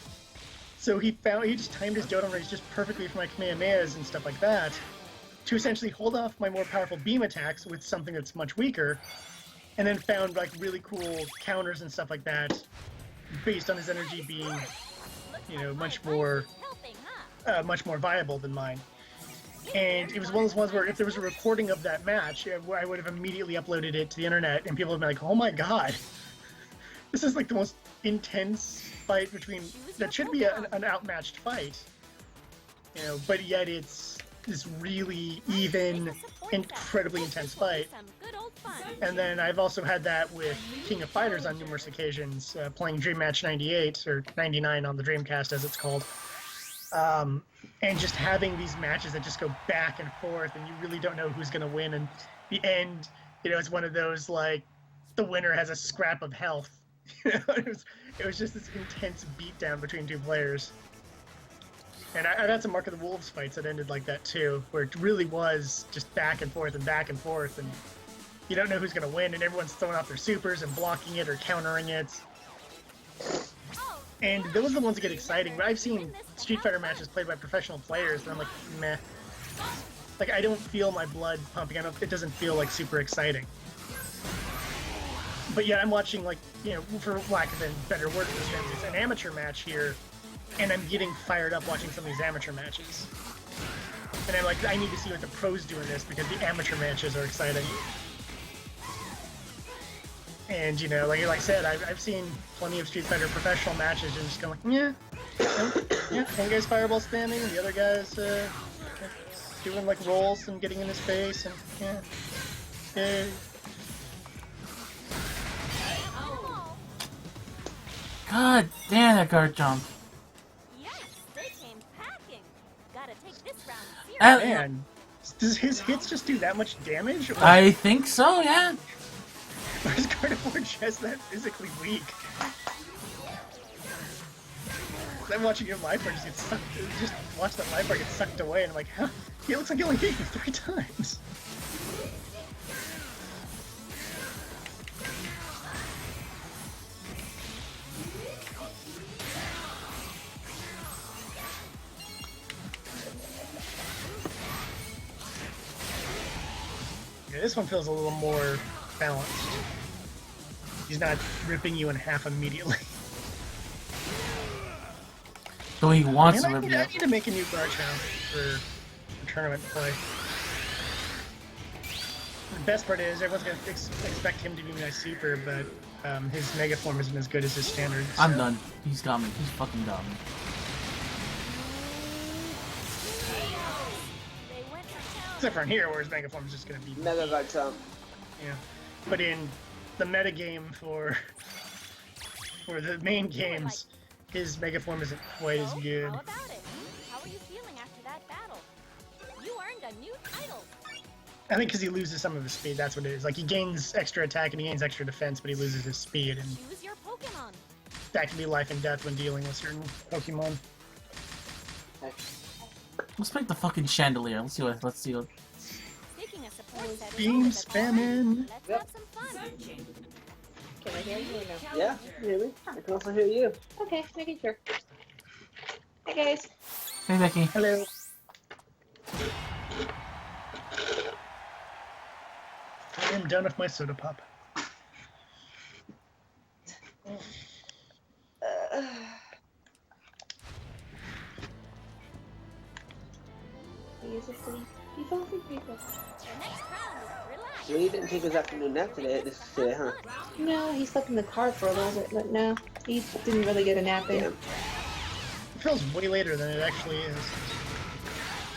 So he just timed his Dodon Rays just perfectly for my Kamehamehas and stuff like that, to essentially hold off my more powerful beam attacks with something that's much weaker, and then found like really cool counters and stuff like that, based on his energy being, you know, much more viable than mine. And it was one of those ones where if there was a recording of that match, I would have immediately uploaded it to the internet, and people would be like, "Oh my god, this is like the most intense fight between that should be an outmatched fight, you know, but yet it's this really even, incredibly intense fight." And then I've also had that with King of Fighters on numerous occasions, playing Dream Match 98 or 99 on the Dreamcast as it's called. And just having these matches that just go back and forth, and you really don't know who's going to win. And the end, you know, it's one of those like the winner has a scrap of health. You know, it was just this intense beatdown between 2 players. And I've had some Mark of the Wolves fights that ended like that too, where it really was just back and forth, and you don't know who's going to win, and everyone's throwing off their supers and blocking it or countering it. And those are the ones that get exciting. But I've seen Street Fighter matches played by professional players, and I'm like, meh. Like, I don't feel my blood pumping. It doesn't feel like super exciting. But yet I'm watching, like, you know, for lack of a better word for this, it's an amateur match here, and I'm getting fired up watching some of these amateur matches. And I'm like, I need to see what the pros do in this, because the amateur matches are exciting. And, you know, like I said, I've seen plenty of Street Fighter professional matches and just go like, yeah, one guy's fireball spamming, and the other guy's doing like rolls and getting in his face, and yeah. God damn that guard jump. Yikes, they came packing. Gotta take this round Uh, seriously. Man, does his hits just do that much damage? Or I think so, yeah. is Gardevoir just that physically weak? I'm watching your life bar just get sucked. Just watch that life bar get sucked away, and I'm like, huh? He looks like he only beat me 3 times. Yeah, this one feels a little more balanced. He's not ripping you in half immediately. Though he wants Man, to I rip need, you I up. need to make a new guard challenge for tournament play. The best part is everyone's gonna expect him to be my super, but his mega form isn't as good as his standard. I'm so- done. He's got me. He's fucking got me. They went to town. Except for in here, where his mega form is just gonna be. Mega Garchomp. Yeah. But in the meta game for the main games, his mega form isn't quite as So, good. how about it? How are you feeling after that battle? You earned a new title. I think because he loses some of his speed, that's what it is. Like, he gains extra attack and he gains extra defense, but he loses his speed, and Choose your Pokemon. that can be life and death when dealing with certain Pokemon. Let's make the fucking chandelier. Let's see what. Taking a support set is Beam always a challenge. spamming! Let's Yep. have some fun. Can I hear you or no? Yeah, really? I can also hear you. Okay, making sure. Hi guys. Hey, Becky. Hello. I am done with my soda pop. Basically, you fell asleep people. The next round is relax. Really didn't take his afternoon nap today, huh? No, he slept in the car for a little bit, but no, he didn't really get a nap in. Damn. It feels way later than it actually is.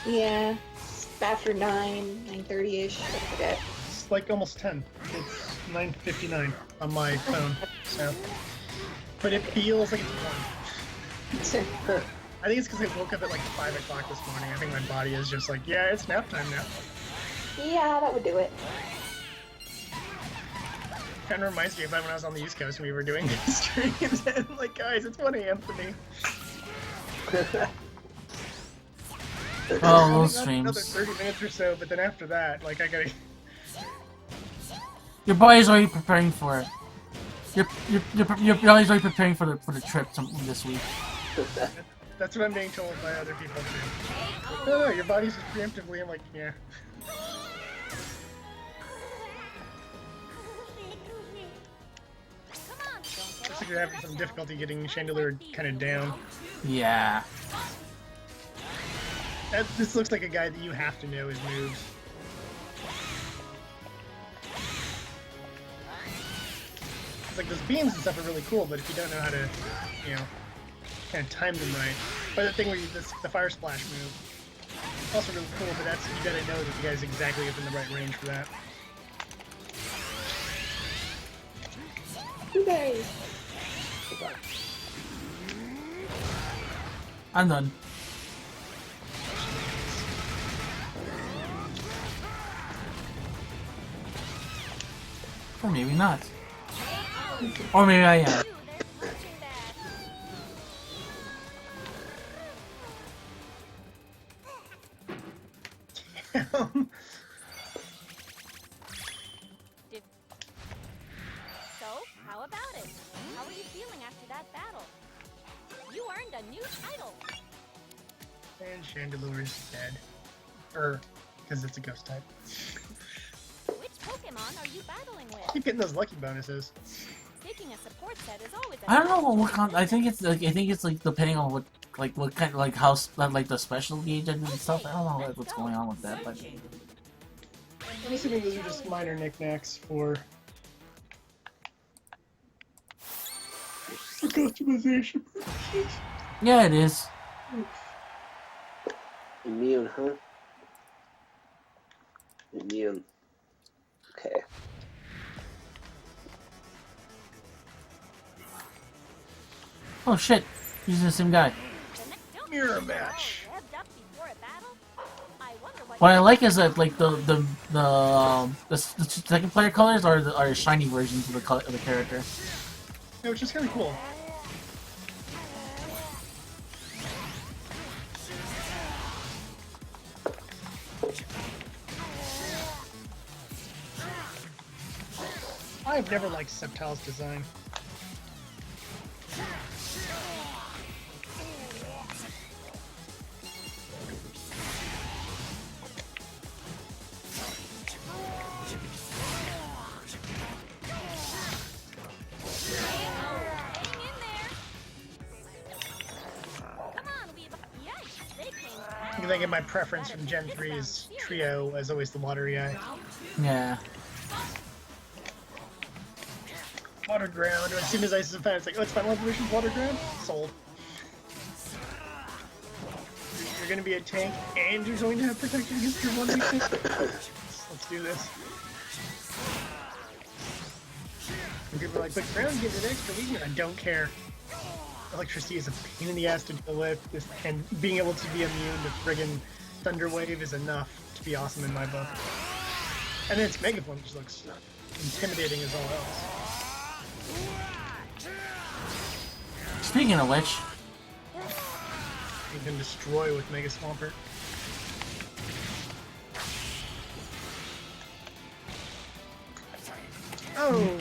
Yeah, it's after 9:30ish. I forget. It's like almost 10. It's 9:59 on my phone, so. But it feels like it's 1. I think it's because I woke up at like 5 o'clock this morning. I think my body is just like, yeah, it's nap time now. Yeah, that would do it. Kind of reminds me of when I was on the East Coast and we were doing these streams, and I'm like, guys, it's 1 a.m. for me. Oh, those Got Another streams. 30 minutes or so, but then after that, like, I gotta. Your body's already preparing for it. Your body's already preparing for the trip this week. That's what I'm being told by other people too. No, your body's just preemptively. I'm like, yeah. Come on, don't get Looks like you're having some difficulty getting Chandelier kind of down. Yeah. This looks like a guy that you have to know his moves. It's like those beams and stuff are really cool, but if you don't know how to, you know, kind of time them right. But the thing where the fire splash move, also really cool, but that's, you gotta know that the guy's exactly within the right range for that. You guys. I'm done. Or maybe not. Or maybe I am. you, there's punching bag. So, how about it? How are you feeling after that battle? You earned a new title. And Chandelure is dead. Because it's a ghost type. Which Pokemon are you battling with? Keep getting those lucky bonuses. Taking a support set is always a I don't know what kind. I think it's like depending on what kind, like how like the special gauge and stuff. I don't know what's going on with that, but I'm assuming those are just minor knickknacks for customization purposes. yeah, it is. Immune, huh? Immune. Okay. Oh shit, he's the same guy. Mirror match. Revved up before a battle? I wonder what What I like is that like the second player colors are shiny versions of of the character. Yeah, which is kind of cool. I've never liked Sceptile's design. hang in there. Come on, Weave. Yikes, they came I think I get my preference from Gen 3's trio as always the watery eye. Yeah. Water ground. As soon as I see the fan, it's like, oh, it's Final Evolution's water ground? Sold. You're gonna be a tank and you're going to have protection against your one weakness? Let's do this. And people are like, but ground gives it extra weakness. I don't care. Electricity is a pain in the ass to deal with, and being able to be immune to friggin' Thunder Wave is enough to be awesome in my book. And then its Mega Form just looks intimidating as all else. Speaking of which, You can destroy with Mega Swampert. Oh!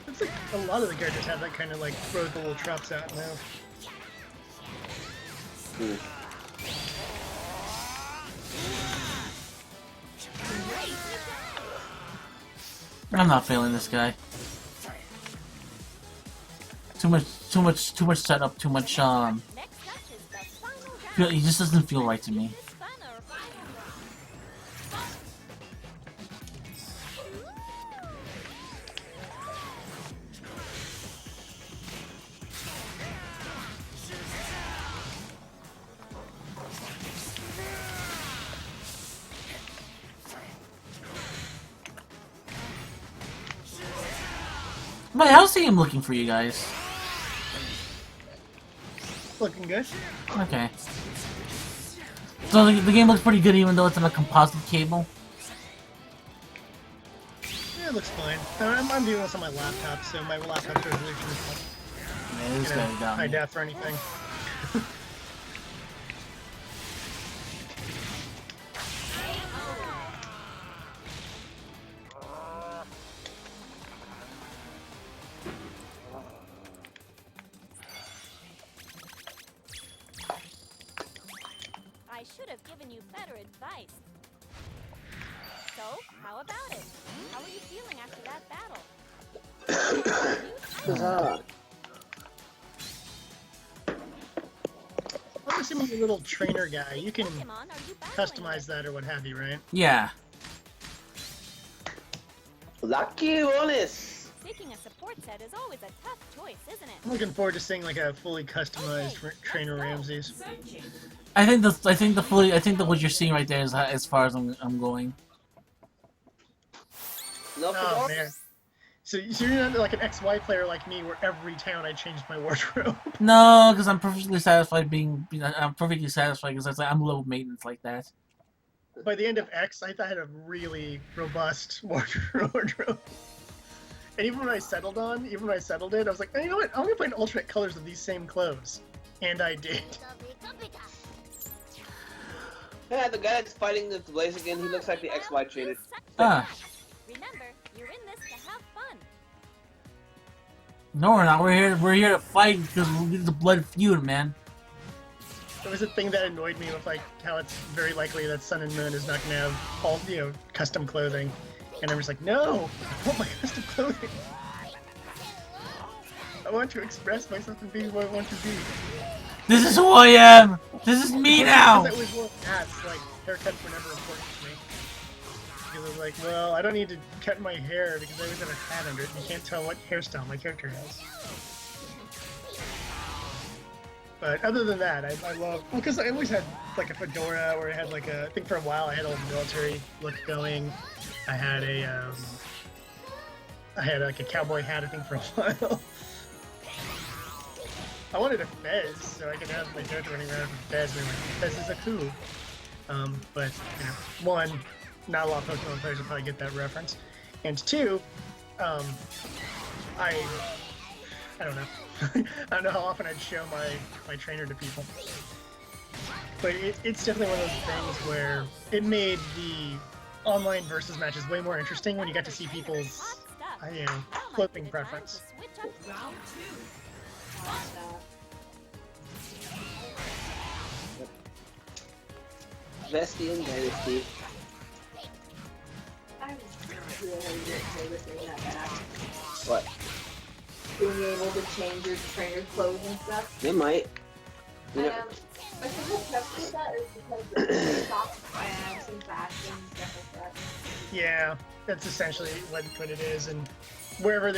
It's like a lot of the characters have that kind of like throw the little traps out now. I'm not feeling this guy. Too much setup. Too much next up is the final round. He just doesn't feel right to me. This fun or But how's the game looking for you guys? Looking good. Okay. So the game looks pretty good even though it's on a composite cable? Yeah, it looks fine. I'm viewing this on my laptop, so my laptop's resolution is not, Yeah, this guy got high me. def or anything. I should have given you better advice. So, how about it? How are you feeling after that battle? I'm assuming a little trainer guy. You can Pokemon are you battling customize that or what have you, right? Yeah. Lucky bonus. Picking a support set is always a tough choice, isn't it? I'm looking forward to seeing like a fully customized trainer Ramses. Searching. I think what you're seeing right there is as far as I'm going. No Oh for man. So you're not like an XY player like me, where every town I changed my wardrobe. No, because I'm perfectly satisfied I'm perfectly satisfied because I'm low maintenance like that. By the end of X, I thought I had a really robust wardrobe. And even when I settled it, I was like, oh, you know what? I'm gonna find alternate colors of these same clothes, and I did. Yeah, the guy that's fighting the Blaze again, he looks like the XY traded. Ah. Remember, you're in this to have fun. No, we're not. We're here to fight because it's a blood feud, man. There was a thing that annoyed me with like how it's very likely that Sun and Moon is not gonna have all custom clothing, and I'm just like, no, I want my custom clothing. I want to express myself and be who I want to be. This is who I am. This is me now. Because I always wore hats, like haircuts were never important to me. because I was like, well, I don't need to cut my hair because I always have a hat under it. You can't tell what hairstyle my character has. But other than that, I love, well, because I always had like a fedora where I had like a, I think for a while I had a little military look going. I had like a cowboy hat, I think, for a while. I wanted a fez, so I could have my character running around with a fez, and like, fez is a coup. But, you know, one, not a lot of Pokemon players will probably get that reference. And two, I don't know. I don't know how often I'd show my trainer to people. But it's definitely one of those things where it made the online versus matches way more interesting when you got to see people's, you know, clothing preference. Round 2. Vestian Dynasty. I really didn't say this thing that bad. What? Being able to change your trainer's clothes and stuff. They might. You know, I think the test with that is because it's soft brands and fashion and stuff like that. Yeah, that's essentially what it is, and wherever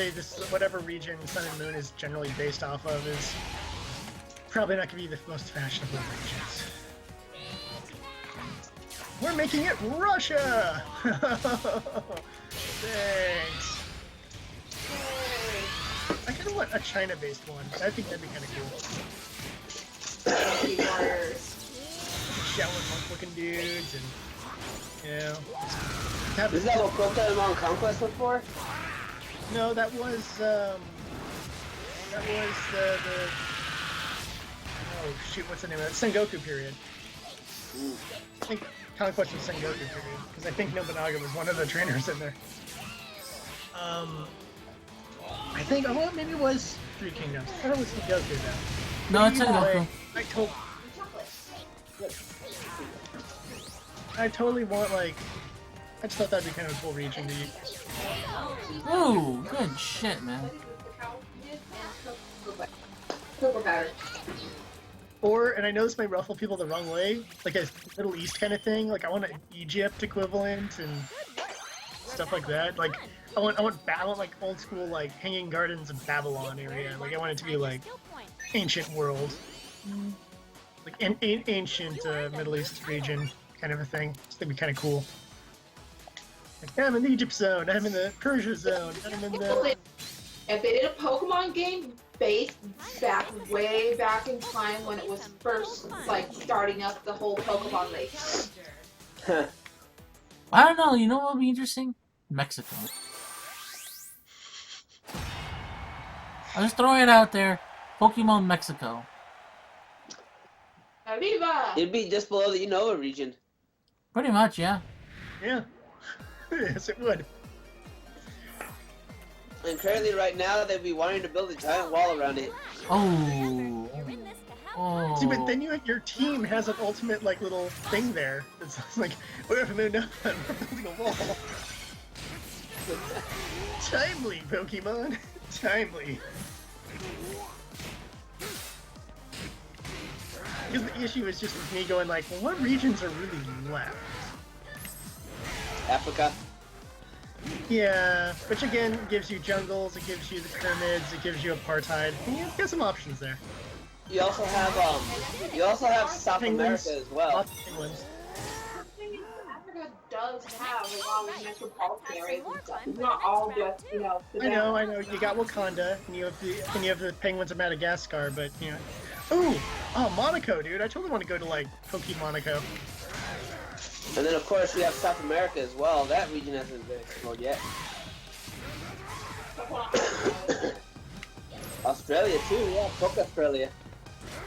whatever region Sun and Moon is generally based off of is probably not going to be the most fashionable regions. We're making it Russia! Thanks. I kind of want a China-based one. I think that'd be kind of cool. Shaolin monk-looking dudes, and you know. is that what Pokemon Conquest was for? No, that was the oh shoot, what's the name of that? Sengoku period. I think Conquest was Sengoku period because I think Nobunaga was one of the trainers in there. I think maybe it was Three Kingdoms. I thought it was Sengoku though. No, it's Sengoku. I totally want like. I just thought that'd be kind of a cool region to use. Ooh, good shit, man. Or, and I know this might ruffle people the wrong way, like a Middle East kind of thing. Like I want an Egypt equivalent and stuff like that. Like I want like old school like Hanging Gardens of Babylon area. Like I want it to be like ancient world, like an ancient Middle East region kind of a thing. It's gonna be kind of cool. Like, I'm in the Egypt zone. I'm in the Persia zone. I'm in the. If they did a Pokemon game based way back in time when it was first like starting up the whole Pokemon race. I don't know. You know what would be interesting? Mexico. I'm just throwing it out there. Pokemon Mexico. Arriba! It'd be just below the Unova region. Pretty much, yeah. Yeah. Yes, it would. And currently, right now, they'd be wanting to build a giant wall around it. Oh. Oh. See, but then your team has an ultimate like little thing there. It's like, we're building a wall. Timely, Pokemon. Timely. Because the issue is just with me going like, well, what regions are really left? Africa. Yeah, which again gives you jungles, it gives you the pyramids, it gives you apartheid. You've got some options there. You also have South Penguins. America as well. Lots of penguins. Africa does have a lot of metropolitan areas and stuff. It's not all just, you know. I know. You got Wakanda, and you have the penguins of Madagascar, but you know. Oh, Monaco, dude! I totally want to go to like Monaco. And then, of course, we have South America as well. That region hasn't been explored yet. Australia too, yeah. Poke Australia.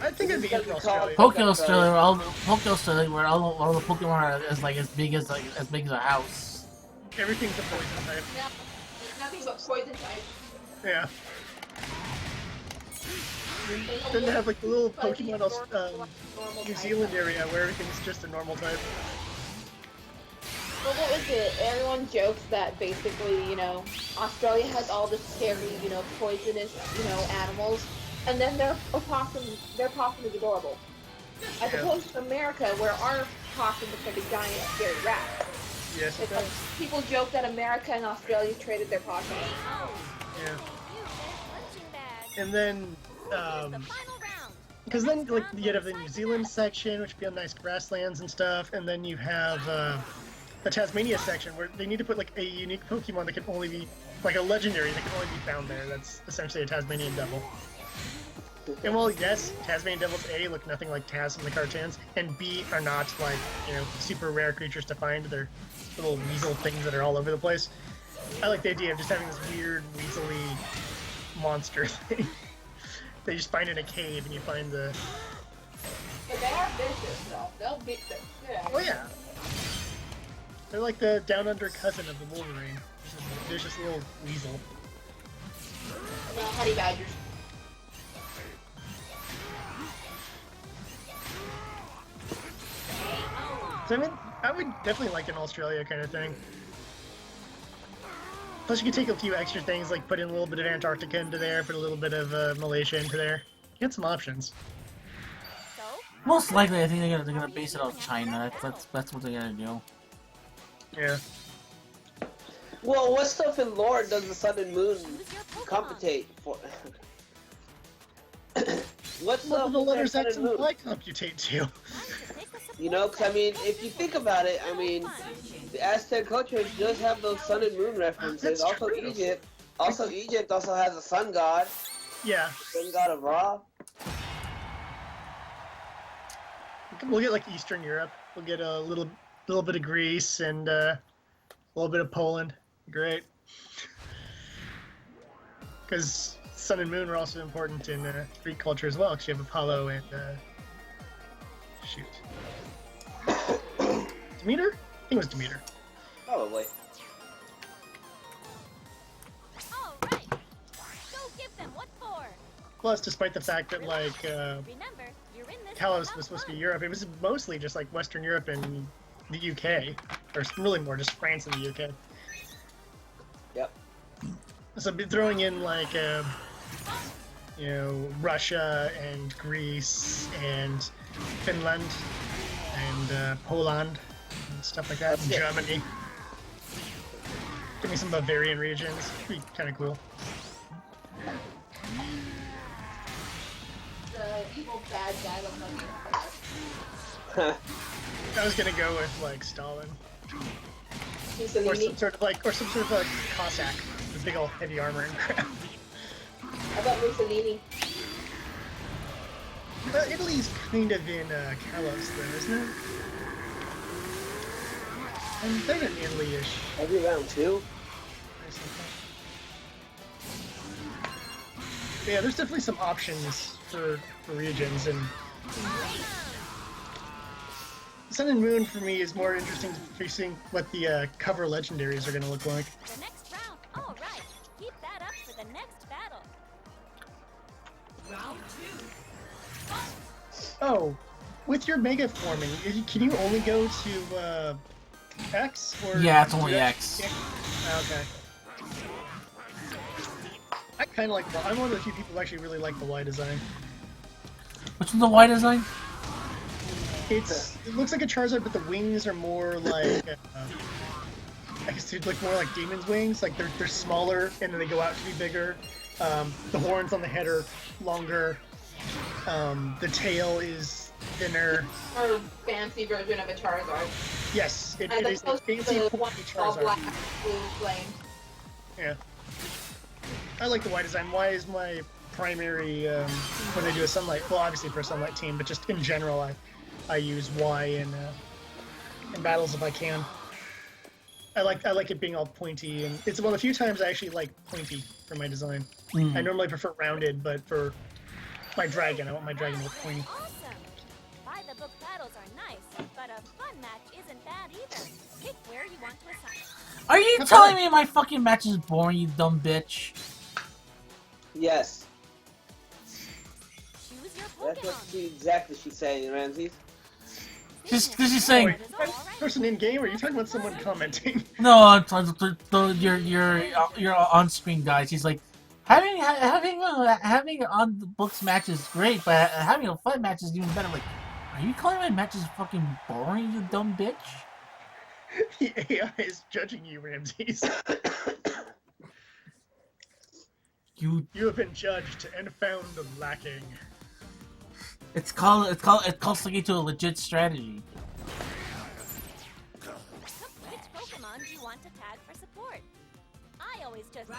I think it'd be good for Australia. Poke Australia, where all the Pokemon are as big as a house. Everything's a poison type. Yeah, it's nothing but poison type. Yeah. Then they have like the little Pokemon New Zealand area where everything's just a normal type. Well, what was it? Everyone jokes that basically, you know, Australia has all the scary, you know, poisonous, you know, animals, and then their possum is adorable. As opposed to America, where our possum is like a giant scary rat. Yes, it It's like does. people joke that America and Australia traded their Pokken. Yeah. You their punching bag. And then, The final round. because then like you have the New Zealand section, which would be on nice grasslands and stuff, and then you have the Tasmania section where they need to put like a unique Pokemon that can only be like a legendary that can only be found there. That's essentially a Tasmanian Devil. And while yes, Tasmanian Devils A look nothing like Taz from the cartoons, and B are not like super rare creatures to find. They're little weasel things that are all over the place. I like the idea of just having this weird weaselly monster thing. They just find in a cave, and you find the. But they are vicious, though. They'll beat the shit out of Oh you. yeah. They're like the down under cousin of the Wolverine. Just a vicious little weasel. Well, honey badgers. So I mean, I would definitely like an Australia kind of thing. Plus, you could take a few extra things, like put in a little bit of Antarctica into there, put a little bit of Malaysia into there. Get some options. So, Most likely, I think they're gonna base it on China. That's what they're gonna do. Yeah. Well, what stuff in lore does the Sun and Moon choose your Pokemon. computate for? What What stuff do the is letters Sun X and and Moon? Y computate to? Time to take the You know, 'cause I mean, if you think about it, I mean, the Aztec culture does have those Sun and Moon references. That's Also, true. Egypt also has a sun god, Yeah. sun god of Ra. We'll get like Eastern Europe. We'll get a little bit of Greece and a little bit of Poland. Great. Because Sun and Moon are also important in Greek culture as well. Because you have Apollo and shoot, Demeter. I think it was Demeter. Probably. All right. Go give them what for. Plus, despite the fact that like Remember, you're in this. Kalos without was supposed to be fun. Europe, it was mostly just like Western Europe and the UK, or really more just France and the UK. Yep. So throwing in like Russia and Greece and Finland and Poland and stuff like that, and That's it. Germany. Give me some Bavarian regions. Be kind of cool. The evil bad guy looks like I was gonna go with like Stalin, or Mussolini. some sort of like Cossack with big old heavy armor and crap. How about Mussolini? Italy's kind of in Kalos though, isn't it? And they're in Italy-ish. Every round two. Yeah, there's definitely some options for regions, and Sun and Moon for me is more interesting to seeing what the cover legendaries are going to look like. The next round. All right. Keep that up for the next battle. Round 2. Oh, with your mega forming, can you only go to X? Or Yeah, it's only X. Okay. I kind of like. I'm one of the few people who actually really like the Y design. Which one's the Y design? It looks like a Charizard, but the wings are more like I guess they'd look more like Demon's wings. Like they're smaller and then they go out to be bigger. The horns on the head are longer. The tail is thinner. Or fancy version of a Charizard. Yes, it As is a opposed to fancy the one pointy all Charizard. black, blue flame. Yeah. I like the Y design. Y is my primary when I do a Sunlight. Well, obviously for a Sunlight team, but just in general, I use Y in battles if I can. I like it being all pointy, and it's one of the few times I actually like pointy for my design. I normally prefer rounded, but for my dragon, I want my dragon to look pointy. Awesome. By the book battles are nice, but a fun match isn't bad either. Pick where you want to assign. Are you That's telling right. me my fucking match is boring, you dumb bitch? Yes. Choose your That's what Pokemon. she's saying, Ramses. She's saying, That is all right. Person in game, or are you talking about someone commenting? no, your on-screen guy. She's like, having on the books match is great, but having a fight match is even better. I'm like, are you calling my matches fucking boring, you dumb bitch? The AI is judging you, Ramses. You. You have been judged and found lacking. It's called sticking to a legit strategy. Which Pokemon do you want to tag for support? I always just.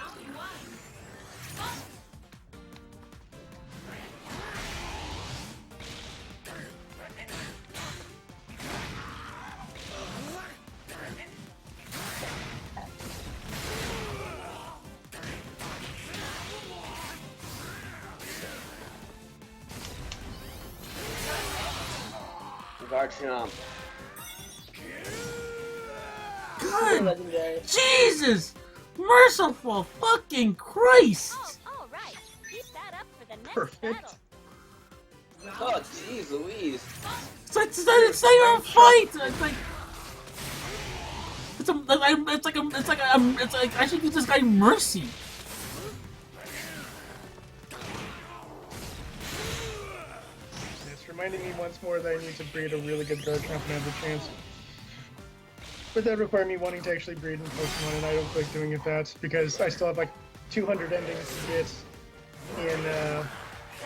Garchomp. Good Legendary. Jesus! Merciful fucking Christ! Oh, all right. Keep that up for the next Perfect. battle. Oh, jeez Louise. It's not even a fight! It's like I should give this guy mercy. It's reminding me once more that I need to breed a really good Garchomp and have the chance. But that requires me wanting to actually breed in Pokemon, and I don't feel like doing it that, because I still have like 200 endings to get in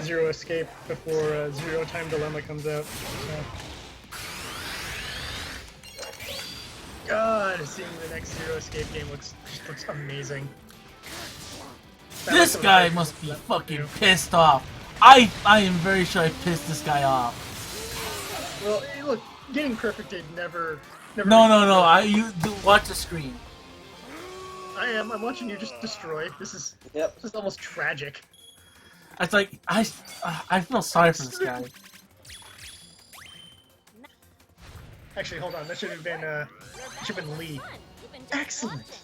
Zero Escape before Zero Time Dilemma comes out. So. God, seeing the next Zero Escape game looks amazing. That This looks guy like- must be fucking pissed off. I am very sure I pissed this guy off. Well, hey, look, getting perfected never. No. You watch the screen. I'm watching you just destroy. This is almost tragic. It's like I feel sorry for this guy. Actually, hold on. That should have been Lee. Fun, even just Excellent. watching.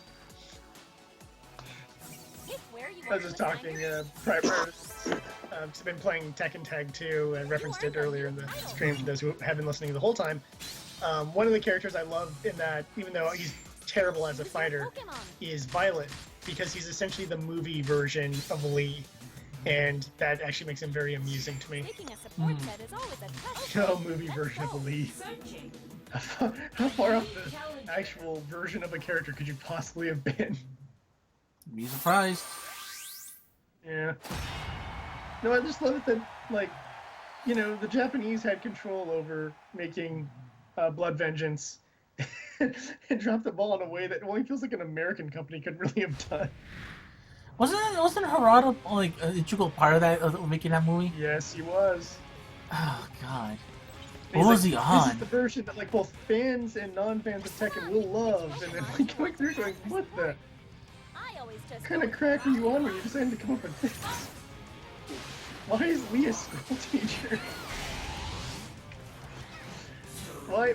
Pick where you I was want just to assign talking your- prior. I've been playing Tekken Tag 2 and referenced it earlier in the stream for those who have been listening the whole time. One of the characters I love in that, even though he's terrible as a fighter, Pokemon. is Violet, because he's essentially the movie version of Lee, and that actually makes him very amusing to me. Making a support Hmm. set is always a touch. No movie version of Lee. Searching. How far off the actual version of a character could you possibly have been? Be surprised. Yeah. No, I just love it that, like, you know, the Japanese had control over making Blood Vengeance and dropped the ball in a way that only feels like an American company could really have done. Wasn't Harada like an integral part of that of making that movie? Yes, he was. Oh God. And What he's was he This on? is the version that, like, both fans and non-fans of Tekken will love, and then, like, going through going, what the I always just kind of crack were you on when you decided to come up with this? Why is Lee a school teacher? Why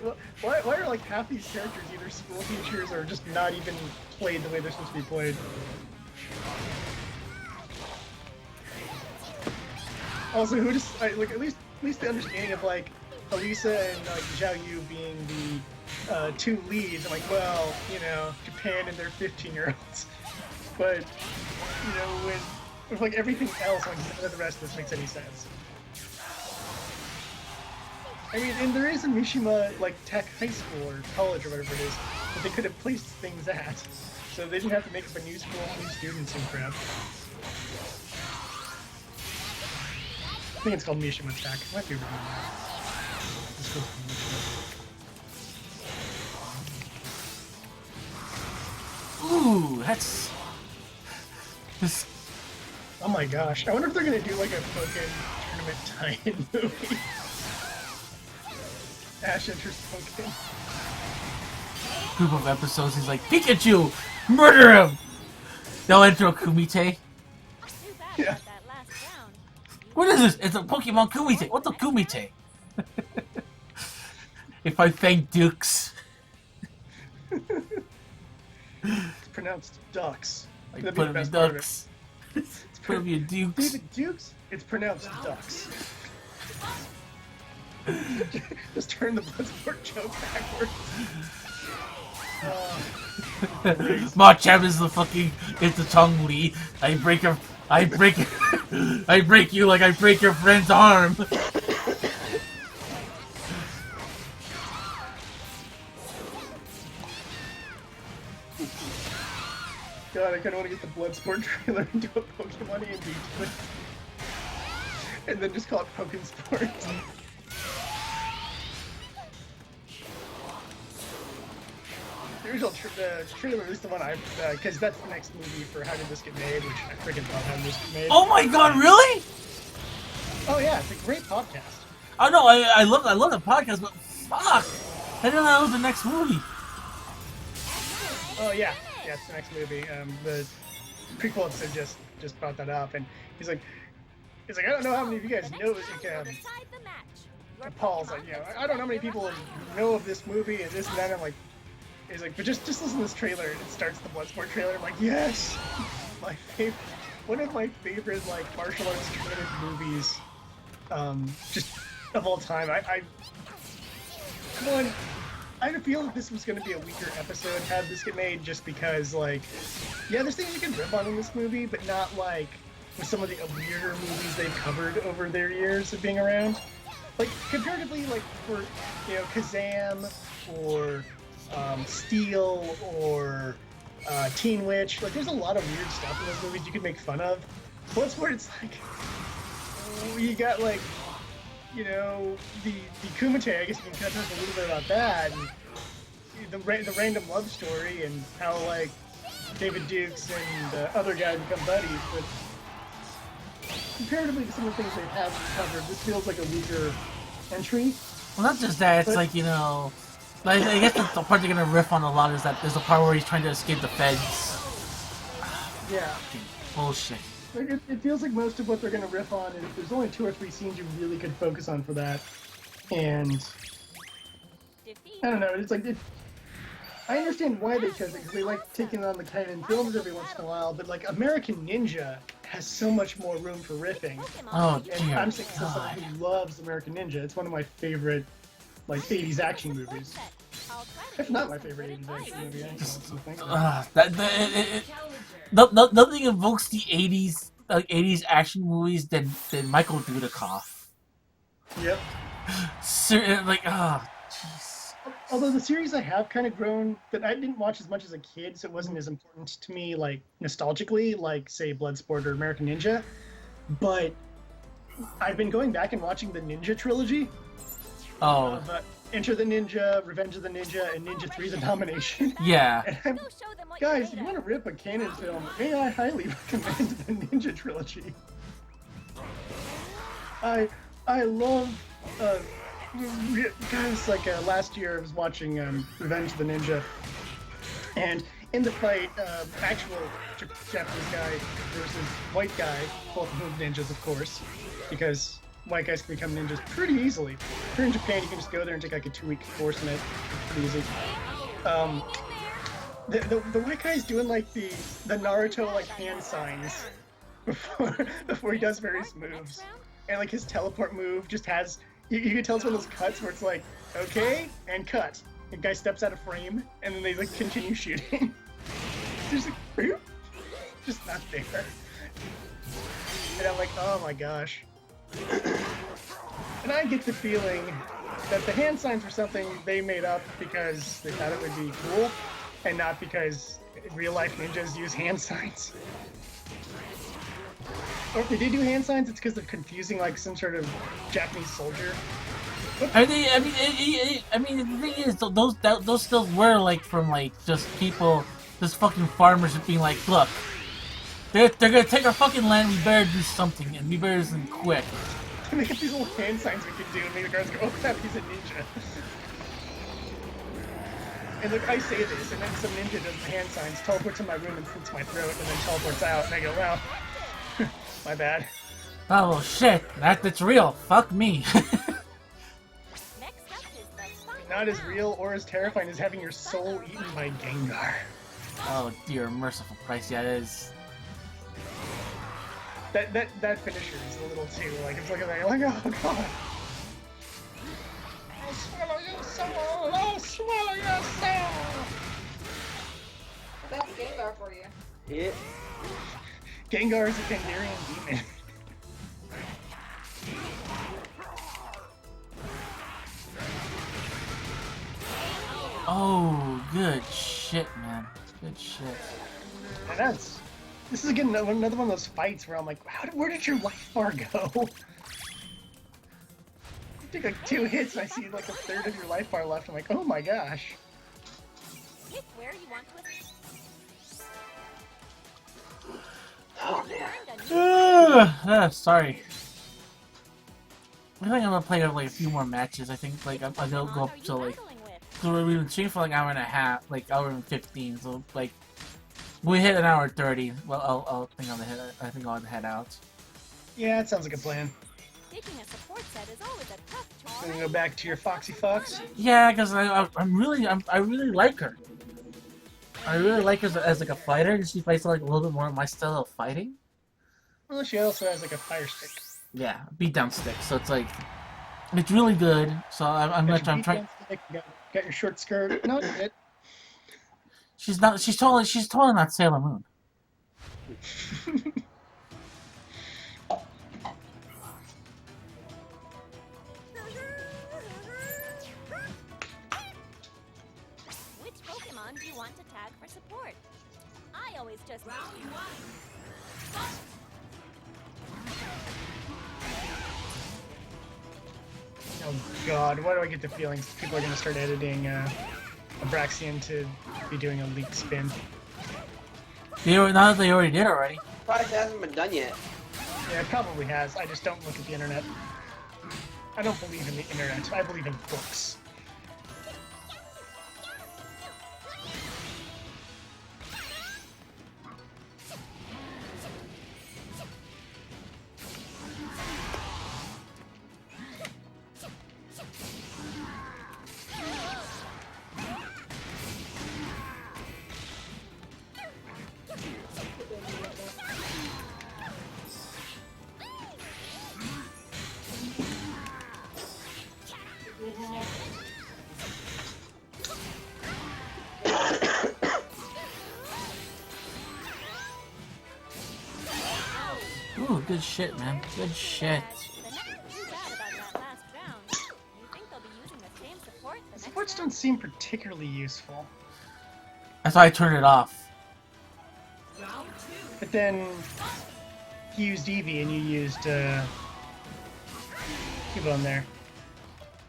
are like half these characters either school teachers or just not even played the way they're supposed to be played? Also, who just like at least the understanding of like Elisa and like Zhao Yu being the two leads. I'm like, well, you know, Japan and their 15-year-olds. But you know, with like everything else, like none of the rest of this makes any sense. I mean, and there is a Mishima like Tech High School or college or whatever it is that they could have placed things at, so they didn't have to make up a new school, new students and crap. I think it's called Mishima Tech. Might be wrong. This school's called Mishima. Ooh, that's this. Oh my gosh! I wonder if they're gonna do like a Pokken tournament tie-in movie. Ash enters Pokken. Group of episodes. He's like Pikachu, murder him. They'll enter a Kumite. Too bad Yeah. about that last round. What is this? It's a Pokemon Kumite. What's a Kumite? If I thank Dukes, It's pronounced Ducks. like That'd be put the him in best part of it. Ducks. Put him in Dukes. David Dukes? It's pronounced Ducks. Just turn the Bloodsport joke backwards. Machamp is the fucking it's the Tong Li. I break you like I break your friend's arm. god, I kind of want to get the Bloodsport trailer and do a Pokemon AMV to it. And then just call it Pokken Sport. The original trailer is the one I, because that's the next movie for How Did This Get Made, which I freaking love How Did This Get Made. Oh my god, really? Oh yeah, it's a great podcast. Oh no, I love the podcast, but fuck, I didn't know that was the next movie. Oh yeah, it's the next movie. The prequel episode just brought that up, and he's like, I don't know how many of you guys know this. Paul's like, I don't know how many people know of this movie and this and that. I'm like, he's like, but just listen to this trailer, and it starts the Bloodsport trailer. I'm like, yes, my favorite, one of my favorite like martial arts trailer movies, just of all time. Come on. I feel that this was going to be a weaker episode had this get made, just because, like, yeah, there's things you can rip on in this movie, but not like with some of the weirder movies they've covered over their years of being around. Like, comparatively, like, for, Kazam, or Steel, or Teen Witch, like, there's a lot of weird stuff in those movies you could make fun of. Bloodsport, it's like, you got, like, the Kumite, I guess you can kind of talk a little bit about that, and the random love story, and how, like, David Dukes and the other guy become buddies, but comparatively to some of the things they have covered, this feels like a weaker entry. Well, not just that, it's like, like, I guess the part they're gonna riff on a lot is that there's a part where he's trying to escape the feds. Yeah. Bullshit. Like, it feels like most of what they're going to riff on, and there's only 2 or 3 scenes you really could focus on for that. And I don't know, it's like, I understand why they chose it, because they like taking on the canon films every once in a while, but like American Ninja has so much more room for riffing. Oh, And dear I'm saying so someone who loves American Ninja. It's one of my favorite, like, 80s action movies. If not my favorite 80s action movie, nothing evokes the 80s action movies than Michael Dudikoff. Yep. Jeez. Although the series I have kind of grown, that I didn't watch as much as a kid, so it wasn't as important to me, like, nostalgically, like, say, Bloodsport or American Ninja. But I've been going back and watching the Ninja trilogy. Oh. Enter the Ninja, Revenge of the Ninja, and Ninja 3 The Domination. Yeah. And guys, if you want to rip a canon film, may I highly recommend the Ninja trilogy. I love, guys, like, last year I was watching Revenge of the Ninja, and in the fight, actual Japanese guy versus white guy, both of whom ninjas, of course, because white guys can become ninjas pretty easily. If you're in Japan, you can just go there and take like a 2-week course in it. It's pretty easy. The white guy's doing like the Naruto like hand signs before he does various moves, and like his teleport move just has you can tell it's one of those cuts where it's like okay and cut. The guy steps out of frame and then they like continue shooting. Just like boop, just not there. And I'm like, oh my gosh. And I get the feeling that the hand signs were something they made up because they thought it would be cool, and not because real-life ninjas use hand signs. Or if they did do hand signs, it's because they're confusing like some sort of Japanese soldier. I mean, the thing is, those still were like from like just people, just fucking farmers being like, look, they're gonna take our fucking land. We better do something, and we better do something quick. They make up these little hand signs we can do, and the guards go, oh crap, he's a ninja. And look, I say this, and then some ninja does the hand signs, teleports in my room and slits my throat, and then teleports out, and I go, well, my bad. Oh shit, that's real. Fuck me. Not as real or as terrifying as having your soul eaten by Gengar. Oh dear, merciful Christ, yeah, it is. That finisher is a little too, like, it's like, oh god. I'll swallow your soul! I'll swallow your soul! That's Gengar for you. Yeah. Gengar is a Gengarian demon. Oh, good shit, man. Good shit. And this is again another one of those fights where I'm like, where did your life bar go? You take like 2 hits and I see like a third of your life bar left. I'm like, oh my gosh. Pick where you want to. Oh man. Sorry. I think I'm gonna play like a few more matches. I think like I'm gonna go up to like. So we've been streaming for like an hour and a half, like hour and 15. So like, when we hit an hour 30. Well, I think I'll head out. Yeah, that sounds like a plan. Picking a support set is always a tough choice. Gonna go back to your Foxy Fox. Yeah, because I really like her. I really like her as like a fighter, and she fights like a little bit more my style of fighting. Well, she also has like a fire stick. Yeah, beatdown stick. So it's like, it's really good. So I'm trying. Got your short skirt. No, you did. She's totally not Sailor Moon. Which Pokemon do you want to tag for support? I always just Oh god, why do I get the feelings people are gonna start editing Abraxian to be doing a leak spin? They already did already. Probably hasn't been done yet. Yeah, it probably has. I just don't look at the internet. I don't believe in the internet. I believe in books. Ooh, good shit, man. Good shit. too bad about that last round. You think they'll be using the same support the next Supports round? don't seem particularly useful. That's why I turned it off. But then he used Eevee and you used Cubone there.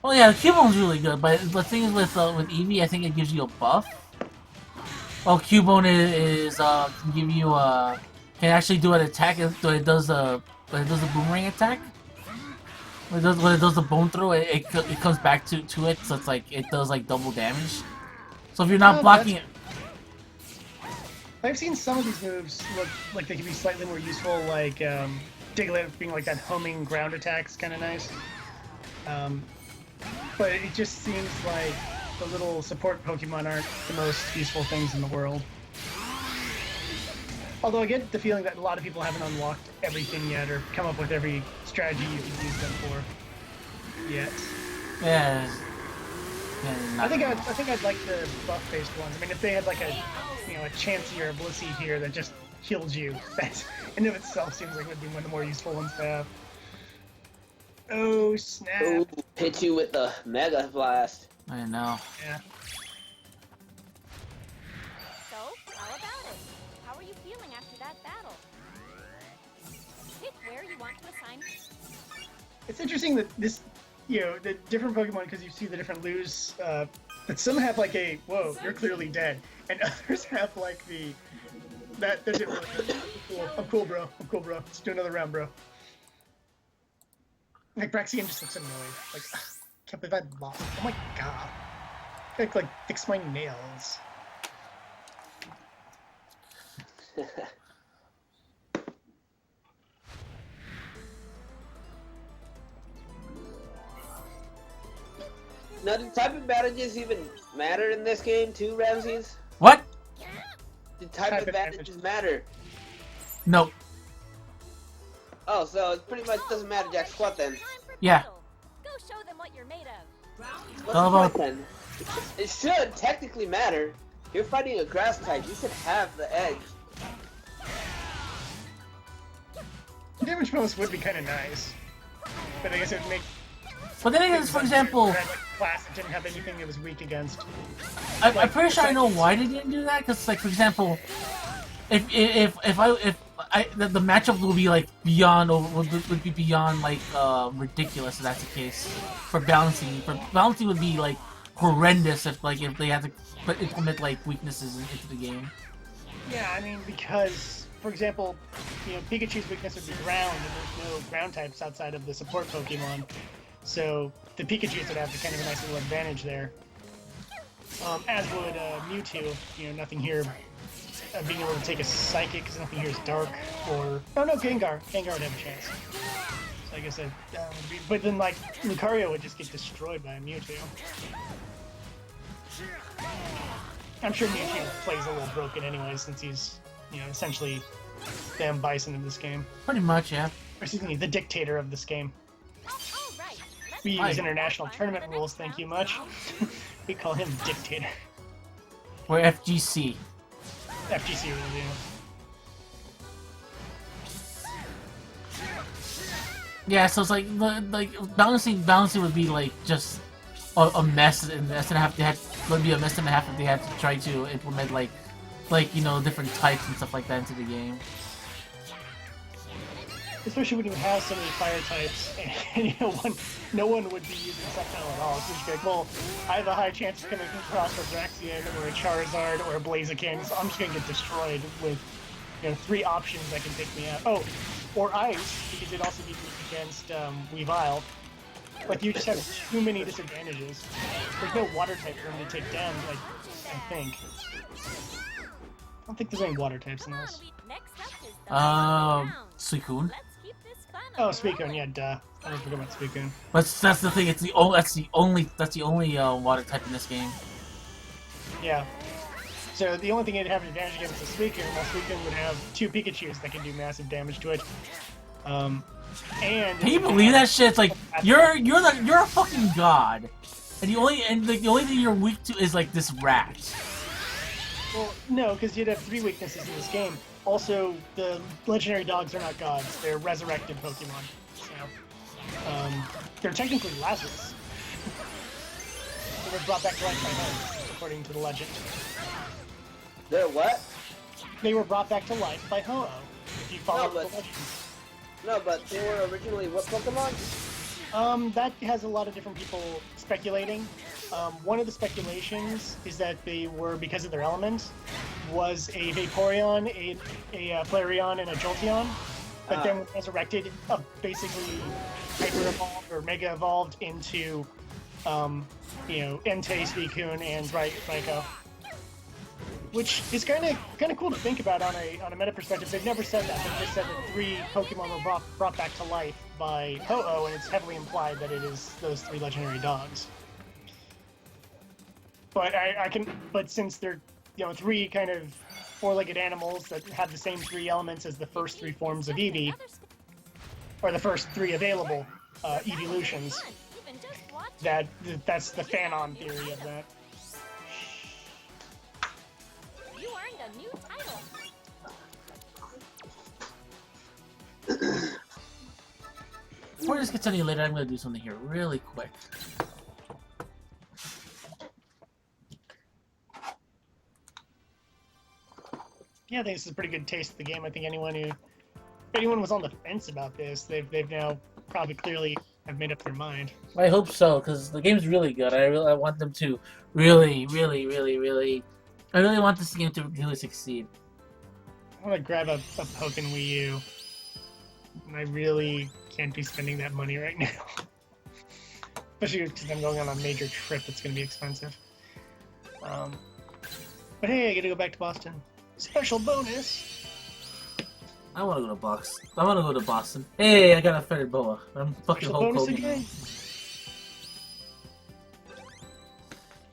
Well, yeah, the Cubone's really good, but the thing is with Eevee, I think it gives you a buff. Well, Cubone can give you can actually do an attack when it does a boomerang attack. When it does the bone throw, it comes back to it, so it's like it does like double damage. So if you're not blocking it. I've seen some of these moves look like they could be slightly more useful, like Diglett being like that homing ground attack's kind of nice. But it just seems like the little support Pokemon aren't the most useful things in the world. Although I get the feeling that a lot of people haven't unlocked everything yet, or come up with every strategy you can use them for yet. Yeah. I think I'd like the buff-based ones. I mean, if they had like a Chansey or a Blissey here that just healed you, that in of itself seems like it would be one of the more useful ones to have. Oh snap! Ooh, hit you with the Mega Blast. I know. Yeah. So, how about it? How are you feeling after that battle? Pick where you want to assign. It's interesting that this, the different Pokemon, because you see the different Loos, that some have like a, whoa, you're clearly dead, and others have like that doesn't really, I'm cool, bro, let's do another round, bro. Like, Braxian just looks annoyed, like, can't believe I lost, oh my god. I like fix my nails. Now, do type advantages even matter in this game too, Ramses? What? Do type advantages matter? No. Oh, so it pretty much doesn't matter jack squat then. Yeah. Go show them what you're made of. What's the point then? It should technically matter. You're fighting a grass type. You should have the edge. Damage bonus would be kind of nice, but I guess it would make. But then again, for example, had, like, class that didn't have anything it was weak against. I'm pretty sure I know why they didn't do that. Because, like, for example, the matchup will be like beyond would be beyond like ridiculous if that's the case for balancing. For balancing would be like horrendous if they had to implement like weaknesses into the game. Yeah, I mean, because, for example, Pikachu's weakness would be ground, and there's no ground types outside of the support Pokemon. So the Pikachus would have kind of a nice little advantage there. As would Mewtwo. Nothing here being able to take a Psychic, because nothing here is dark, or... Oh no, Gengar. Gengar would have a chance. So I guess that would be... But then, like, Lucario would just get destroyed by a Mewtwo. I'm sure Mewtwo plays a little broken anyway, since he's, essentially damn Bison in this game. Pretty much, yeah. Or excuse me, the dictator of this game. Alright, let's We use international tournament rules, thank you much. We call him dictator. Or FGC. FGC rules, Yeah, so it's like balancing would be like just a mess, and would be a mess and a half if they had to try to implement like different types and stuff like that into the game. Especially when you have so many fire types, and no one would be using Sceptile at all. So you just be like, well, I have a high chance of coming across a Draxian or a Charizard or a Blaziken, so I'm just gonna get destroyed with 3 options that can take me out. Oh, or Ice, because it also beats me against Weavile. Like, you just have too many disadvantages. There's no water type for him to take down, like, I think. I don't think there's any water types in this. Next up is the round. Suicune. Let's keep this fun Oh, on the Suicune, road. yeah, duh. I don't forget about Suicune. But that's the thing. That's the only water type in this game. Yeah. So the only thing it'd have an advantage against is Suicune, while Suicune would have 2 Pikachus that can do massive damage to it. And Can you believe that shit? It's like you're a fucking god, and the only thing you're weak to is like this rat. Well, no, because you'd have 3 weaknesses in this game. Also, the legendary dogs are not gods; they're resurrected Pokemon. So, they're technically Lazarus. They were brought back to life by Ho, according to the legend. They're what? They were brought back to life by Ho-Oh, if you follow No, but- the legend. No, but they were originally what Pokemon? That has a lot of different people speculating. One of the speculations is that they were, because of their elements, was a Vaporeon, a Flareon, and a Jolteon, but then resurrected, basically hyper-evolved or mega-evolved into, Entei, Suicune, and Raikou. Which is kind of cool to think about on a meta perspective. They've never said that. They've just said that 3 Pokemon were brought back to life by Ho-Oh, and it's heavily implied that it is those 3 legendary dogs. But but since they're 3 kind of 4-legged animals that have the same 3 elements as the first 3 forms of Eevee, or the first 3 available evolutions, Even just watch that's the Fanon theory of that. you earned a new title. Before this gets any later, I'm gonna do something here really quick. Yeah, I think this is a pretty good taste of the game. I think if anyone was on the fence about this, they've now probably clearly have made up their mind. I hope so, because the game's really good. I want them to really I really want this game to really succeed. I want to grab a Pokken Wii U, and I really can't be spending that money right now. Especially because I'm going on a major trip that's going to be expensive. But hey, I get to go back to Boston. Special bonus! I want to go to Boston. I want to go to Boston. Hey, I got a feathered boa. I'm fucking Special Hulk bonus Hogan. again?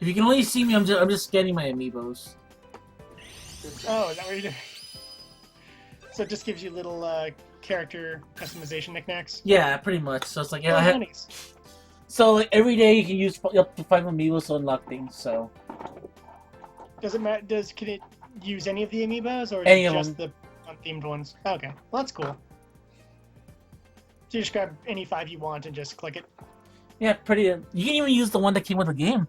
If you can only see me, I'm just scanning my amiibos. Oh, is that what you're doing? So it just gives you little character customization knickknacks? Yeah, pretty much. So it's like Oh, I have, nice. so like every day you can use up to 5 amiibos to unlock things. So Does it matter? Can it use any of the amiibos, or is Any it of just the unthemed ones? Okay, well that's cool. So you just grab any 5 you want and just click it. yeah, pretty. You can even use the one that came with the game.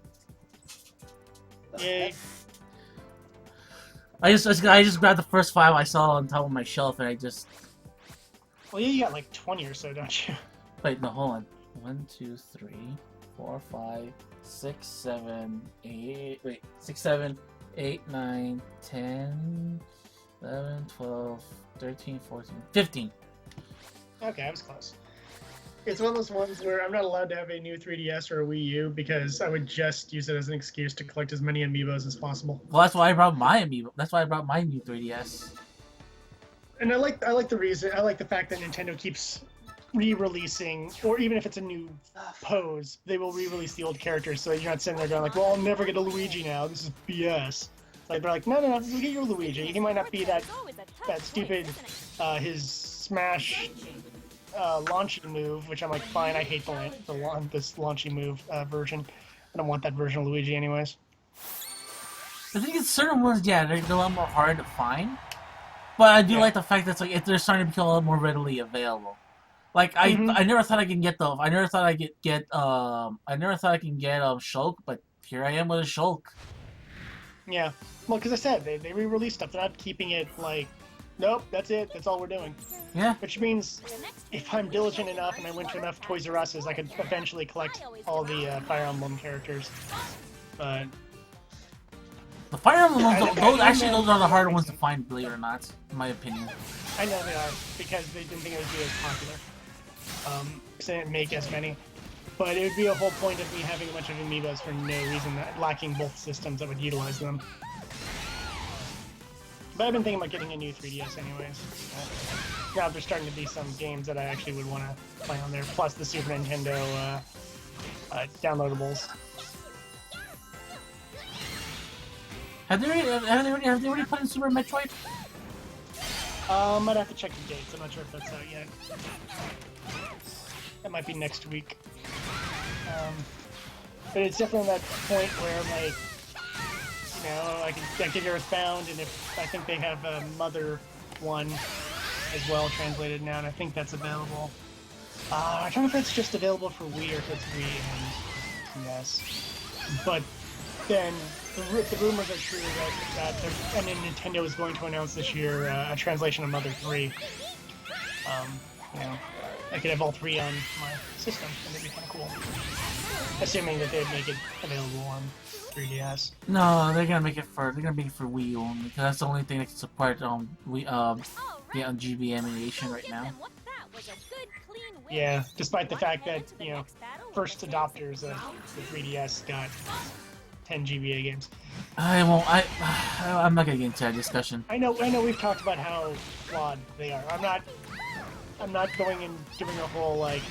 Yay! I just grabbed the first 5 I saw on top of my shelf, and I just Well, yeah, you got like 20 or so, don't you? wait. No, hold on. 1, 2, 3, 4, 5, 6, 7, 8. Wait, 6, 7, 8, 9, 10, 11, 12, 13, 14, 15. Okay, I was close. It's one of those ones where I'm not allowed to have a new 3DS or a Wii U because I would just use it as an excuse to collect as many amiibos as possible. Well, that's why I brought my amiibo. That's why I brought my new 3DS. And I like the reason. I like the fact that Nintendo keeps re-releasing, or even if it's a new pose, they will re-release the old characters. So you're not sitting there going like, "Well, I'll never get a Luigi now. This is BS." Like they're like, "No, you get your Luigi. He might not be that stupid his Smash launching move," which I'm like, fine. I hate this launching move version. I don't want that version of Luigi anyways. I think it's certain ones, yeah, they're a lot more hard to find. But I do like the fact that they're starting to become a lot more readily available. Like I never thought I can get I never thought I could get I never thought I can get Shulk, but here I am with a Shulk. Yeah, well, because I said they re-released stuff. They're not keeping it like, nope, that's it. That's all we're doing. Yeah. Which means if I'm diligent enough and I went to enough Toys R Us's, I could eventually collect all the Fire Emblem characters. But The Fire Emblem ones, those are the harder ones to find, believe it or not, in my opinion. I know they are because they didn't think it would be as popular. So they didn't make as many. But it would be a whole point of me having a bunch of amiibos for no reason, lacking both systems that would utilize them. But I've been thinking about getting a new 3DS anyways. Now there's starting to be some games that I actually would want to play on there, plus the Super Nintendo downloadables. Have they already put in Super Metroid? I'd have to check the dates. I'm not sure if that's out yet. That might be next week. But it's definitely that point where, like, you know, I can get Earthbound, and if I think they have a Mother one as well translated now, and I think that's available. I don't know if it's just available for Wii or if it's Wii and yes. But then the rumors are true that Nintendo is going to announce this year a translation of Mother 3. You know, I could have all 3 on my system, and it'd be kind of cool. Assuming that they'd make it available on 3DS. No, they're gonna make it for Wii U only, because that's the only thing that can support Wii on GB emulation right now. Yeah, despite the fact that, you know, first adopters of the 3DS got 10 GBA games. I'm not gonna get into that discussion. I know we've talked about how flawed they are. I'm not going and doing a whole, like...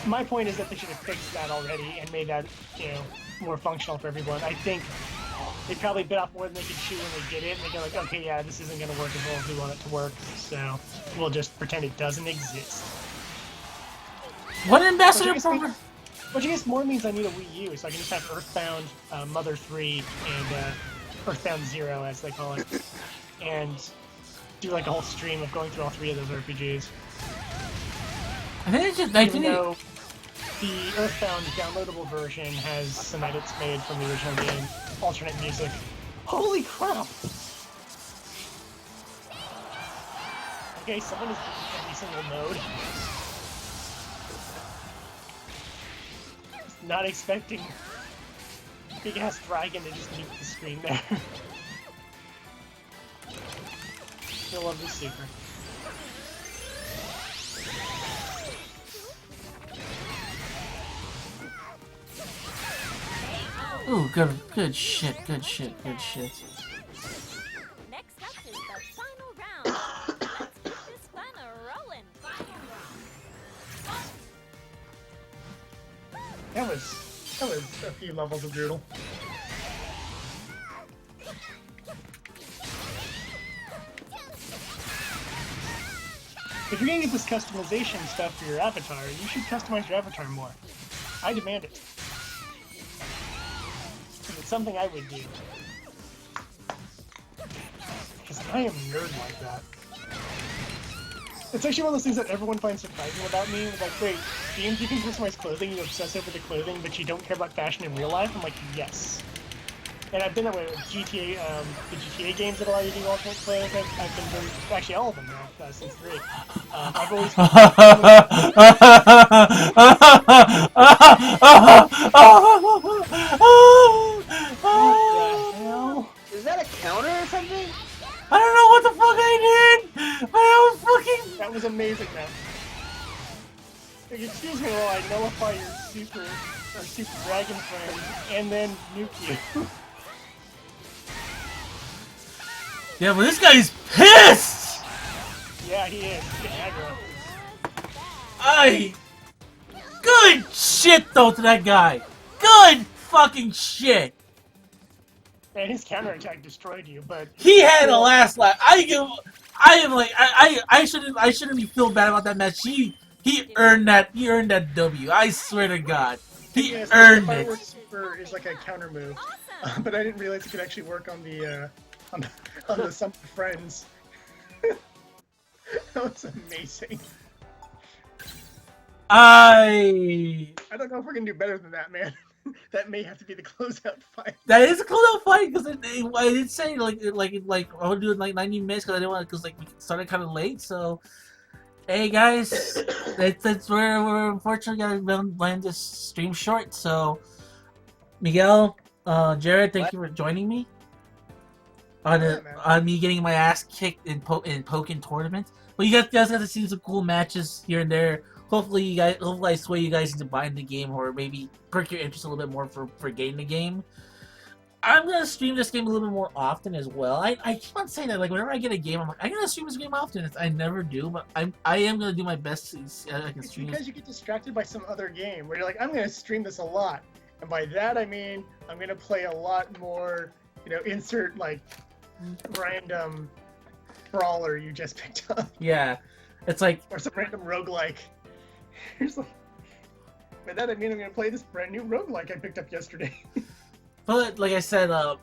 My point is that they should have fixed that already and made that, you know, more functional for everyone. I think they probably bit off more than they could chew when they did it, and they go like, okay, yeah, this isn't going to work as well as we want it to work, so we'll just pretend it doesn't exist. What ambassador program? Which I guess more means I need a Wii U, so I can just have Earthbound, Mother 3, and Earthbound 0, as they call it, and do like a whole stream of going through all 3 of those RPGs. I think it's just... Even though the Earthbound downloadable version has some edits made from the original game, alternate music. Holy crap! Okay, someone is in every single mode. Not expecting big ass dragon to just leave the screen there. I love this super. Ooh, good shit, good shit, good shit. Next up is the final round. Let's get this fun rolling. That was a few levels of brutal. If you're gonna get this customization stuff for your avatar, you should customize your avatar more. I demand it. It's something I would do. Because I am a nerd like that. It's actually one of those things that everyone finds surprising about me. Like, wait, games you can customize clothing, you obsess over the clothing, but you don't care about fashion in real life? I'm like, yes. And I've been that way with GTA, the GTA games that allow you to do alternate players. I've been doing actually all of them now since 3. I've always. What the hell? Is that a counter or something? I don't know what the fuck I did! I was fucking... That was amazing, man. Like, excuse me while I nullify your super dragon friend and then nuke you. Yeah, but this guy's pissed! Yeah, he is. He's getting aggro. Good shit, though, to that guy! Good fucking shit! And his counterattack destroyed you, but He had a last laugh. I shouldn't be feel bad about that match. He earned that W. I swear to God. He yes, earned the it. fireworks super is like a counter move, but I didn't realize it could actually work on the some friends. That was amazing. I don't know if we're gonna do better than that, man. That may have to be the closeout fight. That is a closeout fight because I did say like I would do it in like 90 minutes because I didn't want because like we started kind of late. So hey guys, that's where we're unfortunately gonna land this stream short. So Miguel, Jared, thank you for joining me on me getting my ass kicked in Pokken tournament. Well, you guys got to see some cool matches here and there. Hopefully I sway you guys into buying the game or maybe perk your interest a little bit more for getting the game. I'm gonna stream this game a little bit more often as well. I keep on saying that like whenever I get a game, I'm like I'm gonna stream this game often. I never do, but I am gonna do my best so I can stream. Because you get distracted by some other game where you're like, I'm gonna stream this a lot, and by that I mean I'm gonna play a lot more. You know, insert like random brawler you just picked up. Yeah, it's like or some random roguelike. By that I mean I'm gonna play this brand new roguelike I picked up yesterday. But like I said, but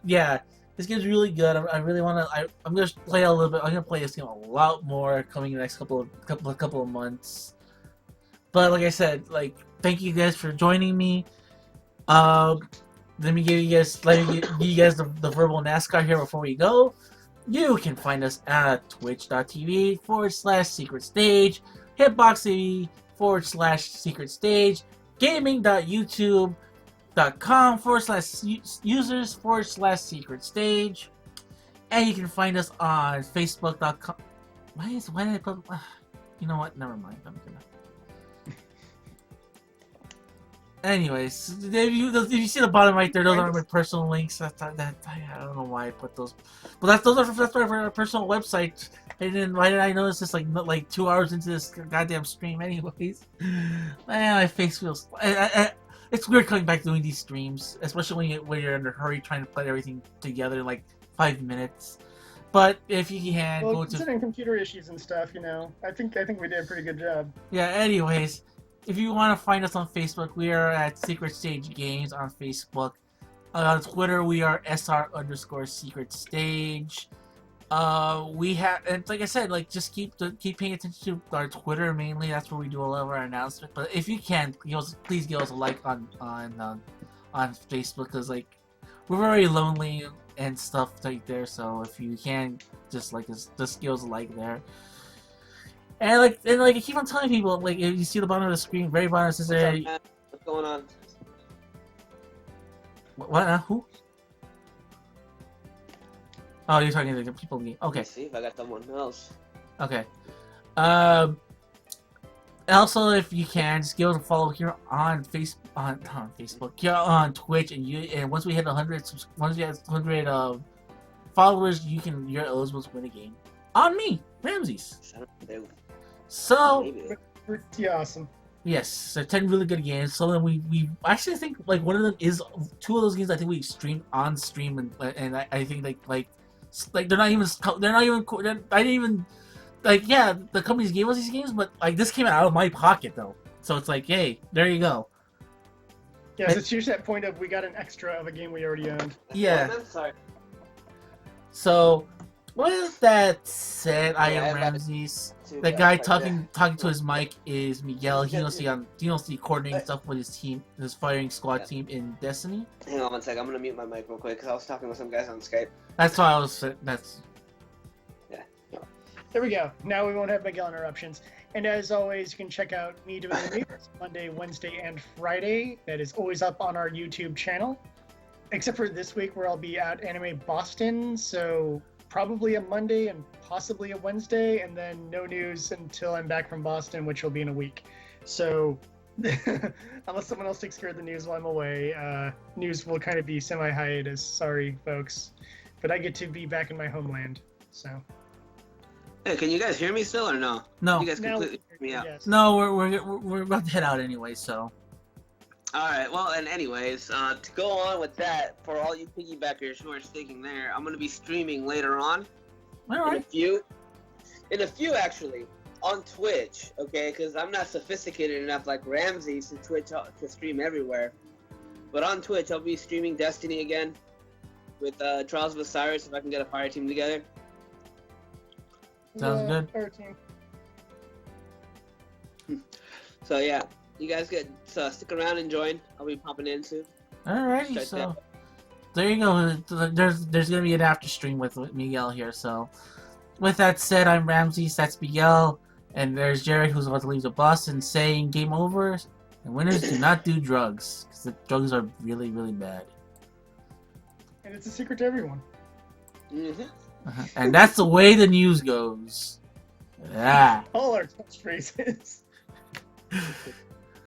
yeah, this game's really good. I really want to. I'm gonna play a little bit. I'm gonna play this game a lot more coming in the next couple of months. But like I said, like thank you guys for joining me. Let me give you guys the verbal NASCAR here before we go. You can find us at twitch.tv/secret stage, hitbox.tv/secret stage, gaming.youtube.com/users/secret stage, and you can find us on facebook.com. Why did I put? You know what? Never mind. I'm gonna. Anyways, if you see the bottom right there, those are my personal links. I don't know why I put those, but those are for our personal website. Why didn't I notice this like 2 hours into this goddamn stream? Anyways, man, my face feels. It's weird coming back doing these streams, especially when you're in a hurry trying to put everything together in like 5 minutes. But if you can well, go to considering computer issues and stuff, you know, I think we did a pretty good job. Yeah. Anyways. If you want to find us on Facebook, we are at Secret Stage Games on Facebook. On Twitter, we are SR_Secret Stage. We have, and like I said, like just keep paying attention to our Twitter mainly. That's where we do a lot of our announcements. But if you can, please give us a like on Facebook because like we're very lonely and stuff right there. So if you can, just give us a like there. And I keep on telling people, like if you see the bottom of the screen, very bottom, it says What's going on? What? Who? Oh, you're talking to the people. Okay. Let's see if I got someone else. Okay. Also, if you can, just give us a follow here on Facebook, here on Twitch, and once we hit 100 followers, you're eligible to win a game on me, Ramses. So pretty awesome. Yes, so 10 really good games. Some of them we actually think like one of them is 2 of those games I think we streamed on stream and I think like they're not even I didn't even like yeah the companies gave us these games but like this came out of my pocket though, so it's like hey there you go. Yeah, so it's usually that point of we got an extra of a game we already owned. Yeah. I'm sorry. So With that said, I Yeah, am I got it. Ramses. Two The guys guy right talking to his mic is Miguel. You Don't see coordinating stuff with his team, his firing squad team in Destiny. Hang on one sec. I'm gonna mute my mic real quick because I was talking with some guys on Skype. That's why I was. That's There we go. Now we won't have Miguel interruptions. And as always, you can check out me doing the news Monday, Wednesday, and Friday. That is always up on our YouTube channel. Except for this week where I'll be at Anime Boston. So probably a Monday and possibly a Wednesday. And then no news until I'm back from Boston, which will be in a week. So unless someone else takes care of the news while I'm away, news will kind of be semi-hiatus. Sorry, folks. But I get to be back in my homeland. So... Hey, can you guys hear me still or no? no, You guys Now- completely hear me out. yes. no. We're about to head out anyway. So All right. Well, and anyways, to go on with that, for all you piggybackers who are sticking there, I'm gonna be streaming later on. all In a right. few actually, on Twitch. Okay, because I'm not sophisticated enough like Ramsey to to stream everywhere. But on Twitch, I'll be streaming Destiny again with Trials of Osiris if I can get a fire team together. Sounds good. Our team. So yeah, you guys get stick around and join. I'll be popping in soon. Alrighty, Start so there you go. There's gonna be an after stream with Miguel here. So with that said, I'm Ramses. That's Miguel, and there's Jared who's about to leave the bus and saying game over. And winners do not do drugs because the drugs are really really bad. And it's a secret to everyone. Mm-hmm. And that's the way the news goes. Yeah. All our touch phrases.